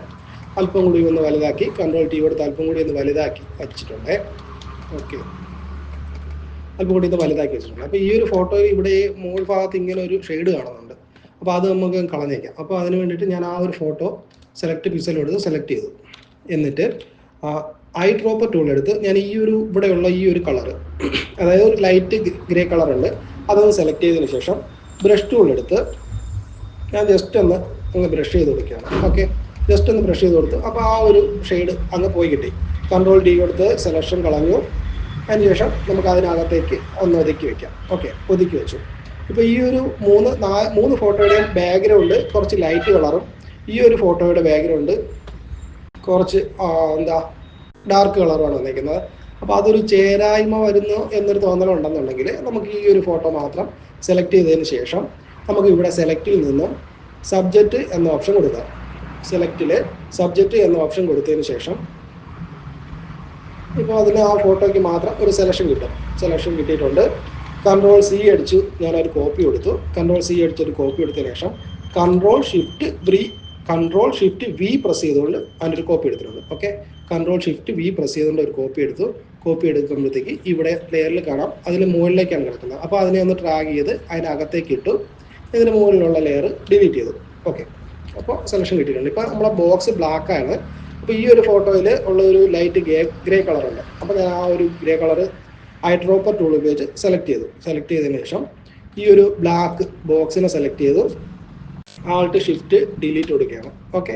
അല്പം കൂടി ഒന്ന് വലുതാക്കി കൺട്രോൾ ടി കൊടുത്ത് അല്പം കൂടി ഒന്ന് വലുതാക്കി വെച്ചിട്ടുണ്ട്. ഓക്കെ, അല്പം കൂടി ഒന്ന് വലുതാക്കി വെച്ചിട്ടുണ്ട്. അപ്പോൾ ഈ ഒരു ഫോട്ടോയിൽ ഇവിടെ മുകൾ ഭാഗത്ത് ഇങ്ങനെ ഒരു ഷെയ്ഡ് കാണുന്നുണ്ട്. അപ്പോൾ അത് നമുക്ക് കളഞ്ഞേക്കാം. അപ്പോൾ അതിന് വേണ്ടിയിട്ട് ഞാൻ ആ ഒരു ഫോട്ടോ സെലക്ട് പിക്സൽ എടുത്ത് സെലക്ട് ചെയ്തു. എന്നിട്ട് ഐ ഡ്രോപ്പർ ടൂൾ എടുത്ത് ഞാൻ ഈ ഒരു ഇവിടെയുള്ള ഈ ഒരു കളർ, അതായത് ഒരു ലൈറ്റ് ഗ്രേ കളറുണ്ട്, അതൊന്ന് സെലക്ട് ചെയ്തതിന് ശേഷം ബ്രഷ് ടൂൾ എടുത്ത് ഞാൻ ജസ്റ്റ് ഒന്ന് ബ്രഷ് ചെയ്ത് കൊടുക്കുകയാണ്. ഓക്കെ, ജസ്റ്റ് ഒന്ന് ബ്രഷ് ചെയ്ത് കൊടുത്തു. അപ്പോൾ ആ ഒരു ഷെയ്ഡ് അങ്ങ് പോയി കിട്ടി. കൺട്രോൾ ഡി കൊടുത്ത് സെലക്ഷൻ കളഞ്ഞു. അതിനുശേഷം നമുക്ക് അതിനകത്തേക്ക് ഒന്ന് ഒതുക്കി വെക്കാം. ഓക്കെ, ഒതുക്കി വെച്ചു. ഇപ്പോൾ ഈ ഒരു മൂന്ന് ഫോട്ടോയുടെയും ബാക്ക്ഗ്രൗണ്ട് കുറച്ച് ലൈറ്റ് കളറും ഈ ഒരു ഫോട്ടോയുടെ ബാക്ക്ഗ്രൗണ്ട് കുറച്ച് ഡാർക്ക് കളറുമാണ് വന്നിരിക്കുന്നത്. അപ്പോൾ അതൊരു ചേരായ്മ വരുന്നു എന്നൊരു തോന്നലുണ്ടെന്നുണ്ടെങ്കിൽ നമുക്ക് ഈ ഒരു ഫോട്ടോ മാത്രം സെലക്ട് ചെയ്തതിന് ശേഷം നമുക്ക് ഇവിടെ സെലക്റ്റിൽ നിന്നും സബ്ജക്റ്റ് എന്ന ഓപ്ഷൻ കൊടുക്കാം. സെലക്റ്റിൽ സബ്ജക്റ്റ് എന്ന ഓപ്ഷൻ കൊടുത്തതിന് ശേഷം ഇപ്പോൾ അതിന് ആ ഫോട്ടോയ്ക്ക് മാത്രം ഒരു സെലക്ഷൻ കിട്ടും. സെലക്ഷൻ കിട്ടിയിട്ടുണ്ട്. കൺട്രോൾ സി അടിച്ചു ഞാനൊരു കോപ്പി കൊടുത്തു. കൺട്രോൾ സി അടിച്ചൊരു കോപ്പി എടുത്തതിന് ശേഷം കൺട്രോൾ ഷിഫ്റ്റ് വി പ്രസ് ചെയ്തുകൊണ്ട് അതിൻ്റെ ഒരു കോപ്പി എടുത്തിട്ടുണ്ട്. Okay, control shift V press ചെയ്തുകൊണ്ട് ഒരു കോപ്പി എടുത്തു. കോപ്പി എടുക്കുമ്പോഴത്തേക്ക് ഇവിടെ ലെയറിൽ കാണാം, അതിൽ മുകളിലേക്കാണ് കിടക്കുന്നത്. അപ്പോൾ അതിനെ ഒന്ന് ഡ്രാഗ് ചെയ്ത് അതിനകത്തേക്ക് ഇട്ടു. ഇതിന് മുകളിലുള്ള ലെയർ ഡിലീറ്റ് ചെയ്തു. ഓക്കെ, അപ്പോൾ സെലക്ഷൻ കിട്ടിയിട്ടുണ്ട്. ഇപ്പോൾ നമ്മളെ ബോക്സ് ബ്ലാക്ക് ആണ്. അപ്പോൾ ഈ ഒരു ഫോട്ടോയിൽ ഉള്ള ഒരു ലൈറ്റ് ഗ്രേ കളറുണ്ട്. അപ്പോൾ ഞാൻ ആ ഒരു grey colour I dropper tool ഉപയോഗിച്ച് സെലക്ട് ചെയ്തു. സെലക്ട് ചെയ്തതിന് ശേഷം ഈ ഒരു ബ്ലാക്ക് ബോക്സിനെ സെലക്ട് ചെയ്തു. ആൾട്ട് ഷിഫ്റ്റ് ഡിലീറ്റ് കൊടുക്കുകയാണ്. ഓക്കെ,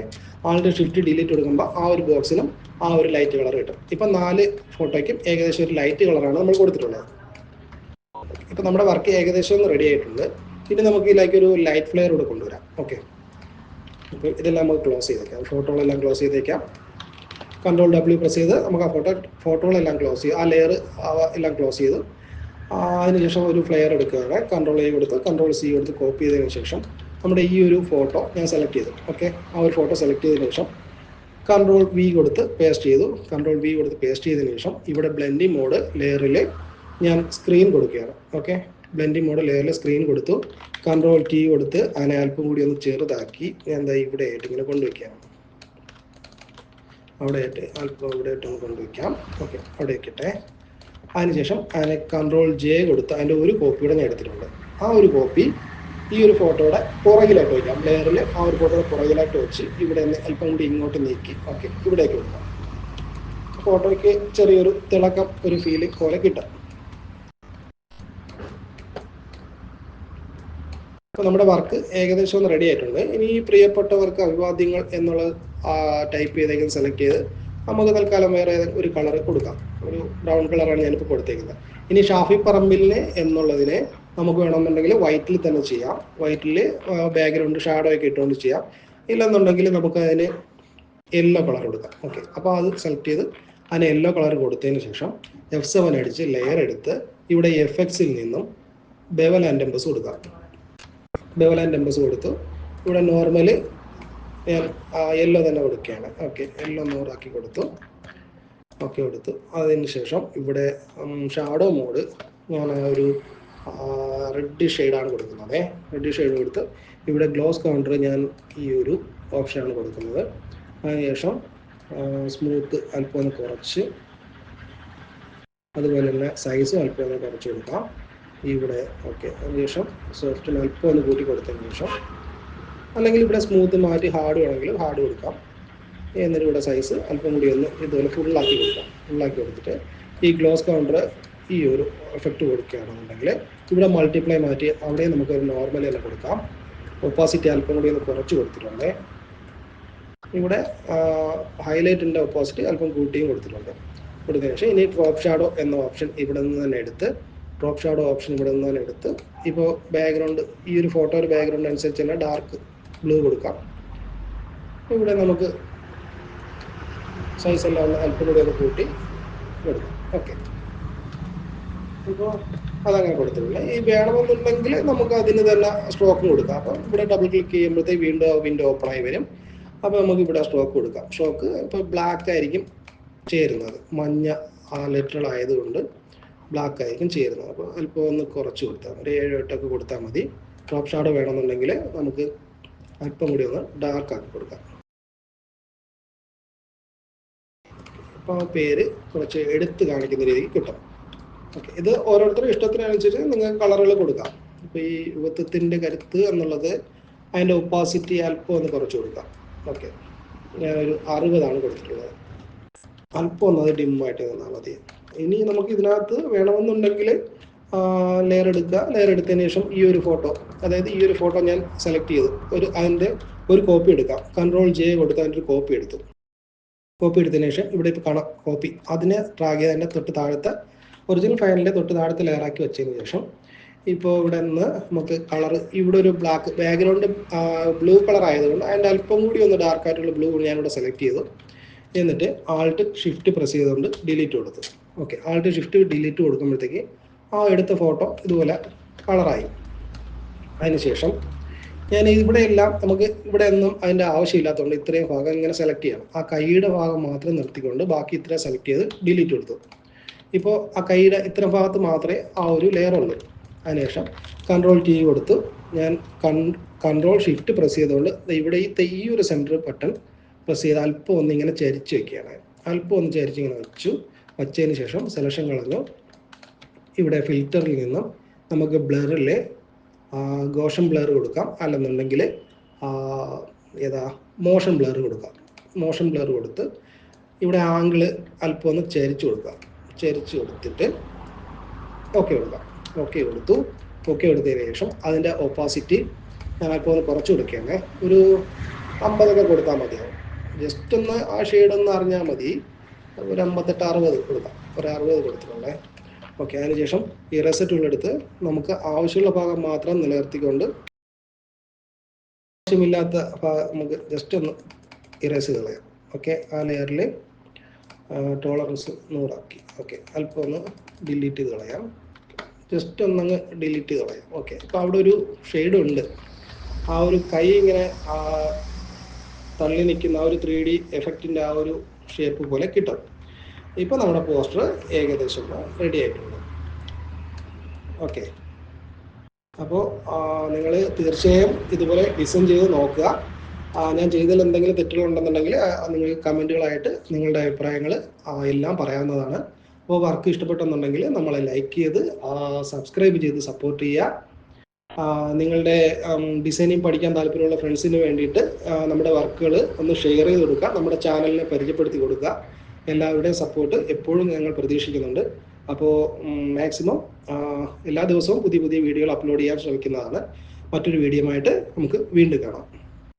ആൾട്ട് ഷിഫ്റ്റ് ഡിലീറ്റ് കൊടുക്കുമ്പോൾ ആ ഒരു ബോക്സിനും ആ ഒരു ലൈറ്റ് കളർ കിട്ടും. ഇപ്പം 4 ഫോട്ടോയ്ക്കും ഏകദേശം ഒരു ലൈറ്റ് കളറാണ് നമ്മൾ കൊടുത്തിട്ടുള്ളത്. ഇപ്പം നമ്മുടെ വർക്ക് ഏകദേശം ഒന്ന് റെഡി ആയിട്ടുണ്ട്. ഇനി നമുക്ക് ഇതിലേക്ക് ഒരു ലൈറ്റ് ഫ്ലെയർ കൂടെ കൊണ്ടുവരാം. ഓക്കെ, അപ്പോൾ ഇതെല്ലാം നമുക്ക് ക്ലോസ് ചെയ്തേക്കാം. ഫോട്ടോകളെല്ലാം ക്ലോസ് ചെയ്തേക്കാം. കൺട്രോൾ ഡബ്ല്യു പ്രസ് ചെയ്ത് നമുക്ക് ആ ഫോട്ടോകളെല്ലാം ക്ലോസ് ചെയ്ത് ആ ലെയർ എല്ലാം ക്ലോസ് ചെയ്ത് അതിനുശേഷം ഒരു ഫ്ലെയർ എടുക്കുകയാണ്. കൺട്രോൾ എ കൊടുത്ത് കൺട്രോൾ സി കൊടുത്ത് കോപ്പി ചെയ്തതിന് ശേഷം നമ്മുടെ ഈ ഒരു ഫോട്ടോ ഞാൻ സെലക്ട് ചെയ്തു. ഓക്കെ, ആ ഒരു ഫോട്ടോ സെലക്ട് ചെയ്തതിന് ശേഷം കൺട്രോൾ വി കൊടുത്ത് പേസ്റ്റ് ചെയ്തു. കൺട്രോൾ വി കൊടുത്ത് പേസ്റ്റ് ചെയ്തതിന് ശേഷം ഇവിടെ ബ്ലെൻഡിങ് മോഡ് ലെയറിൽ ഞാൻ സ്ക്രീൻ കൊടുക്കുകയാണ്. ഓക്കെ, ബ്ലെൻഡിങ് മോഡ് ലെയറിൽ സ്ക്രീൻ കൊടുത്തു. കൺട്രോൾ ടി കൊടുത്ത് അതിനെ അല്പം കൂടി ഒന്ന് ചെറുതാക്കി ഞാൻ എന്താ ഇവിടെ ആയിട്ട് ഇങ്ങനെ കൊണ്ടുവയ്ക്കാം. അവിടെ ആയിട്ട് അല്പം ഇവിടെ ആയിട്ടൊന്ന് കൊണ്ടുവയ്ക്കാം. ഓക്കെ, അവിടെ വയ്ക്കട്ടെ. അതിനുശേഷം അതിനെ കൺട്രോൾ ജെ കൊടുത്ത് അതിൻ്റെ ഒരു കോപ്പിയുടെ ഞാൻ എടുത്തിട്ടുണ്ട്. ആ ഒരു കോപ്പി ഈ ഒരു ഫോട്ടോയുടെ പുറകിലായിട്ട് വയ്ക്കാം. ലെയറിൽ ആ ഒരു ഫോട്ടോയുടെ പുറകിലായിട്ട് വെച്ച് ഇവിടെ നിന്ന് അല്പം കൂടി ഇങ്ങോട്ട് നീക്കി ഓക്കെ ഇവിടേക്ക് വെക്കാം. ഫോട്ടോയ്ക്ക് ചെറിയൊരു തിളക്കം, ഒരു ഫീലിംഗ് പോലെ കിട്ടും. അപ്പോൾ നമ്മുടെ വർക്ക് ഏകദേശം ഒന്ന് റെഡി ആയിട്ടുണ്ട്. ഇനി പ്രിയപ്പെട്ടവർക്ക് അഭിവാദ്യങ്ങൾ എന്നുള്ള ടൈപ്പ് ചെയ്തേക്കുന്നത് സെലക്ട് ചെയ്ത് നമുക്ക് തൽക്കാലം വേറെ ഒരു കളർ കൊടുക്കാം. ഒരു ബ്രൗൺ കളറാണ് ഞാനിപ്പോൾ കൊടുത്തേക്കുന്നത്. ഇനി ഷാഫി പറമ്പിലിനെ എന്നുള്ളതിനെ നമുക്ക് വേണമെന്നുണ്ടെങ്കിൽ വൈറ്റിൽ തന്നെ ചെയ്യാം. വൈറ്റിൽ ബാക്ക്ഗ്രൗണ്ട് ഷാഡോ ഒക്കെ ഇട്ടുകൊണ്ട് ചെയ്യാം. ഇല്ലെന്നുണ്ടെങ്കിൽ നമുക്ക് അതിന് യെല്ലോ കളർ കൊടുക്കാം. ഓക്കെ, അപ്പോൾ അത് സെലക്ട് ചെയ്ത് അതിന് യെല്ലോ കളർ കൊടുത്തതിന് ശേഷം F7 അടിച്ച് ലെയർ എടുത്ത് ഇവിടെ FXൽ നിന്നും ബെവൽ ആൻഡ് എംബസ് കൊടുക്കാം. ബെവൽ ആൻഡ് എംബസ് കൊടുത്തു. ഇവിടെ നോർമല് ഞാൻ യെല്ലോ തന്നെ കൊടുക്കുകയാണ്. ഓക്കെ, യെല്ലോ 100 ആക്കി കൊടുത്തു. ഓക്കെ കൊടുത്തു. അതിന് ശേഷം ഇവിടെ ഷാഡോ മോഡ് ഞാൻ ഒരു റെഡ് ഷെയ്ഡാണ് കൊടുക്കുന്നത്. റെഡ് ഷെയ്ഡ് കൊടുത്ത് ഇവിടെ ഗ്ലോസ് കൗണ്ടർ ഞാൻ ഈ ഒരു ഓപ്ഷനാണ് കൊടുക്കുന്നത്. അതിനുശേഷം സ്മൂത്ത് അല്പം ഒന്ന് കുറച്ച്, അതുപോലെ തന്നെ സൈസും അല്പം ഒന്ന് കുറച്ച് കൊടുക്കാം ഇവിടെ. ഓക്കെ, അതിനുശേഷം സോഫ്റ്റിന് അല്പം ഒന്ന് കൂട്ടി കൊടുത്തതിന് ശേഷം, അല്ലെങ്കിൽ ഇവിടെ സ്മൂത്ത് മാറ്റി ഹാർഡ് വേണമെങ്കിൽ ഹാർഡ് കൊടുക്കാം. എന്നിട്ട് ഇവിടെ സൈസ് അല്പം കൂടി ഒന്ന് ഇതുപോലെ ഫുള്ളാക്കി കൊടുക്കാം. ഫുള്ളാക്കി കൊടുത്തിട്ട് ഈ ഗ്ലോസ് കൗണ്ടർ ഈ ഒരു എഫക്റ്റ് കൊടുക്കുകയാണെന്നുണ്ടെങ്കിൽ ഇവിടെ മൾട്ടിപ്ലൈ മാറ്റി അവിടെ നമുക്കൊരു നോർമൽ തന്നെ കൊടുക്കാം. ഒപ്പാസിറ്റി അല്പം കൂടി ഒന്ന് കുറച്ച് കൊടുത്തിട്ടുണ്ട്. ഇവിടെ ഹൈലൈറ്റിൻ്റെ ഒപ്പോസിറ്റ് അല്പം കൂട്ടിയും കൊടുത്തിട്ടുണ്ട്. കൊടുത്തതിന് ശേഷം ഇനി ഡ്രോപ്പ് ഷാഡോ എന്ന ഓപ്ഷൻ ഇവിടെ നിന്ന് തന്നെ എടുത്ത് ഇവിടെ നിന്ന് തന്നെ എടുത്ത് ഇപ്പോൾ ബാക്ക്ഗ്രൗണ്ട് ഈ ഒരു ഫോട്ടോ ഒരു ബാക്ക്ഗ്രൗണ്ട് അനുസരിച്ച് തന്നെ ഡാർക്ക് ബ്ലൂ കൊടുക്കാം. ഇവിടെ നമുക്ക് സൈസ് എല്ലാം ഒന്ന് അല്പം കൂടി ഒന്ന് കൂട്ടി കൊടുക്കാം. ഓക്കെ, ഇപ്പോൾ അതങ്ങനെ കൊടുത്തിട്ടില്ല. ഈ വേണമെന്നുണ്ടെങ്കിൽ നമുക്ക് അതിന് തന്നെ സ്ട്രോക്കും കൊടുക്കാം. അപ്പോൾ ഇവിടെ ഡബിൾ ക്ലിക്ക് ചെയ്യുമ്പോഴത്തേക്ക് വിൻഡോ ഓപ്പൺ ആയി വരും. അപ്പോൾ നമുക്ക് ഇവിടെ സ്ട്രോക്ക് കൊടുക്കാം. സ്ട്രോക്ക് ഇപ്പോൾ ബ്ലാക്ക് ആയിരിക്കും ചേരുന്നത്, മഞ്ഞ ആ ലെറ്ററുകൾ ആയതുകൊണ്ട് ബ്ലാക്ക് ആയിരിക്കും ചേരുന്നത്. അപ്പോൾ അല്പം ഒന്ന് കുറച്ച് കൊടുത്താൽ ഒരു 7-8 കൊടുത്താൽ മതി. ഡ്രോപ്പ് ഷാഡോ വേണമെന്നുണ്ടെങ്കിൽ നമുക്ക് അല്പം കൂടി ഒന്ന് ഡാർക്ക് ആക്കി കൊടുക്കാം. അപ്പോൾ ആ പേര് കുറച്ച് എടുത്ത് കാണിക്കുന്ന രീതിക്ക് കിട്ടും. ഓക്കെ, ഇത് ഓരോരുത്തരും ഇഷ്ടത്തിനനുസരിച്ച് നിങ്ങൾക്ക് കളറുകൾ കൊടുക്കാം. ഇപ്പോൾ ഈ യുവത്വത്തിൻ്റെ കരുത്ത് എന്നുള്ളത് അതിൻ്റെ ഒപ്പാസിറ്റി അല്പം ഒന്ന് കുറച്ച് കൊടുക്കാം. ഓക്കെ, ഞാനൊരു 60 കൊടുത്തിട്ടുള്ളത്. അല്പം ഒന്ന് അത് ഡിമ്മായിട്ട് നിന്നാൽ മതി. ഇനി നമുക്ക് ഇതിനകത്ത് വേണമെന്നുണ്ടെങ്കിൽ ലെയർ എടുക്കുക. ലെയർ എടുത്തതിന് ശേഷം ഈ ഒരു ഫോട്ടോ, അതായത് ഈ ഒരു ഫോട്ടോ ഞാൻ സെലക്ട് ചെയ്തു, അതിൻ്റെ ഒരു കോപ്പി എടുക്കാം. Ctrl+J കൊടുത്ത് അതിൻ്റെ ഒരു കോപ്പി എടുത്തു. കോപ്പി എടുത്തതിന് ശേഷം ഇവിടെ ഇപ്പോൾ കാണാം കോപ്പി, അതിനെ ഡ്രാഗ് ചെയ്ത് അതിൻ്റെ തൊട്ട് താഴത്തെ ഒറിജിനൽ ഫയലിൻ്റെ തൊട്ട് താഴത്തെ ലെയറാക്കി വെച്ചതിന് ശേഷം ഇപ്പോൾ ഇവിടെ നിന്ന് നമുക്ക് കളർ, ഇവിടെ ഒരു ബ്ലാക്ക് ബാക്ക്ഗ്രൗണ്ട് ബ്ലൂ കളർ ആയതുകൊണ്ട് അതിൻ്റെ അല്പം കൂടി ഒന്ന് ഡാർക്കായിട്ടുള്ള ബ്ലൂ ഞാനിവിടെ സെലക്ട് ചെയ്തു. എന്നിട്ട് Alt+Shift പ്രസ് ചെയ്തുകൊണ്ട് ഡിലീറ്റ് കൊടുത്തു. ഓക്കെ, Alt+Shift ഡിലീറ്റ് കൊടുക്കുമ്പോഴത്തേക്ക് ആ എടുത്ത ഫോട്ടോ ഇതുപോലെ കളറായി. അതിനുശേഷം ഞാൻ ഇവിടെ എല്ലാം നമുക്ക് ഇവിടെ ഒന്നും അതിൻ്റെ ആവശ്യമില്ലാത്തതുകൊണ്ട് ഇത്രയും ഭാഗം ഇങ്ങനെ സെലക്ട് ചെയ്യണം. ആ കൈയുടെ ഭാഗം മാത്രം നിർത്തിക്കൊണ്ട് ബാക്കി ഇത്രയും സെലക്ട് ചെയ്ത് ഡിലീറ്റ് കൊടുത്തു. ഇപ്പോൾ ആ കൈയുടെ ഇത്ര ഭാഗത്ത് മാത്രമേ ആ ഒരു ലെയർ ഉള്ളൂ. അതിനുശേഷം Ctrl+T കൊടുത്തു ഞാൻ Ctrl+Shift പ്രസ് ചെയ്തുകൊണ്ട് ഇവിടെ ഈ ഒരു സെൻറ്റർ ബട്ടൺ പ്രസ് ചെയ്ത് അല്പം ഒന്ന് ഇങ്ങനെ ചരിച്ച് വയ്ക്കുകയാണ്. അല്പം ഒന്ന് ചരിച്ച് ഇങ്ങനെ വച്ചതിന് ശേഷം സെലക്ഷൻ കളഞ്ഞു. ഇവിടെ ഫിൽറ്ററിൽ നിന്നും നമുക്ക് ബ്ലറിൽ ഗോഷൻ ബ്ലർ കൊടുക്കാം, അല്ലെന്നുണ്ടെങ്കിൽ മോഷൻ ബ്ലർ കൊടുക്കാം. മോഷൻ ബ്ലർ കൊടുത്ത് ഇവിടെ ആംഗിള് അല്പം ഒന്ന് ചരിച്ച് കൊടുക്കാം. ചരിച്ച് കൊടുത്തിട്ട് ഓക്കെ കൊടുക്കാം. ഓക്കെ കൊടുത്തു. ഓക്കെ കൊടുത്തതിന് ശേഷം അതിൻ്റെ ഓപ്പോസിറ്റ് ഞാൻ അല്പം ഒന്ന് കുറച്ച് കൊടുക്കുകയാണ്. ഒരു 50 കൊടുത്താൽ മതിയാവും. ജസ്റ്റ് ഒന്ന് ആ ഷെയ്ഡ് ഒന്ന് അറിഞ്ഞാൽ മതി. ഒരു 58-60 കൊടുക്കാം. ഒരു 60 കൊടുത്തിട്ടുള്ളേ. ഓക്കെ, അതിനുശേഷം ഇറേസർ ടൂൾ എടുത്ത് നമുക്ക് ആവശ്യമുള്ള ഭാഗം മാത്രം നിലനിർത്തിക്കൊണ്ട് ആവശ്യമില്ലാത്ത ഭാഗം നമുക്ക് ജസ്റ്റ് ഒന്ന് ഇറേസ് കളയാം. ഓക്കെ, ആ ലെയറിൽ ടോളറൻസ് 100 ആക്കി. ഓക്കെ, അല്പം ഒന്ന് ഡിലീറ്റ് ചെയ്ത് കളയാം. ജസ്റ്റ് ഒന്നങ്ങ് ഡിലീറ്റ് ചെയ്ത് കളയാം. ഓക്കെ, ഇപ്പോൾ അവിടെ ഒരു ഷെയ്ഡ് ഉണ്ട്. ആ ഒരു കൈ ഇങ്ങനെ തള്ളി നിൽക്കുന്ന ആ ഒരു 3D എഫക്റ്റിൻ്റെ ആ ഒരു ഷേപ്പ് പോലെ കിട്ടും. ഇപ്പോൾ നമ്മുടെ പോസ്റ്റർ ഏകദേശം റെഡി ആയിട്ടുണ്ട്. ഓക്കെ, അപ്പോൾ നിങ്ങൾ തീർച്ചയായും ഇതുപോലെ ഡിസൈൻ ചെയ്ത് നോക്കുക. ഞാൻ ചെയ്തതിൽ എന്തെങ്കിലും തെറ്റുകളുണ്ടെന്നുണ്ടെങ്കിൽ നിങ്ങൾ കമൻറ്റുകളായിട്ട് നിങ്ങളുടെ അഭിപ്രായങ്ങൾ എല്ലാം പറയാവുന്നതാണ്. അപ്പോൾ വർക്ക് ഇഷ്ടപ്പെട്ടെന്നുണ്ടെങ്കിൽ നമ്മളെ ലൈക്ക് ചെയ്ത് സബ്സ്ക്രൈബ് ചെയ്ത് സപ്പോർട്ട് ചെയ്യുക. നിങ്ങളുടെ ഡിസൈനിങ് പഠിക്കാൻ താല്പര്യമുള്ള ഫ്രണ്ട്സിന് വേണ്ടിയിട്ട് നമ്മുടെ വർക്കുകൾ ഒന്ന് ഷെയർ ചെയ്ത് കൊടുക്കുക. നമ്മുടെ ചാനലിനെ പരിചയപ്പെടുത്തി കൊടുക്കുക. എല്ലാവരുടെയും സപ്പോർട്ട് എപ്പോഴും ഞങ്ങൾ പ്രതീക്ഷിക്കുന്നുണ്ട്. അപ്പോൾ മാക്സിമം എല്ലാ ദിവസവും പുതിയ വീഡിയോകൾ അപ്ലോഡ് ചെയ്യാൻ ശ്രമിക്കുന്നതാണ്. മറ്റൊരു വീഡിയോ ആയിട്ട് നമുക്ക് വീണ്ടും കാണാം.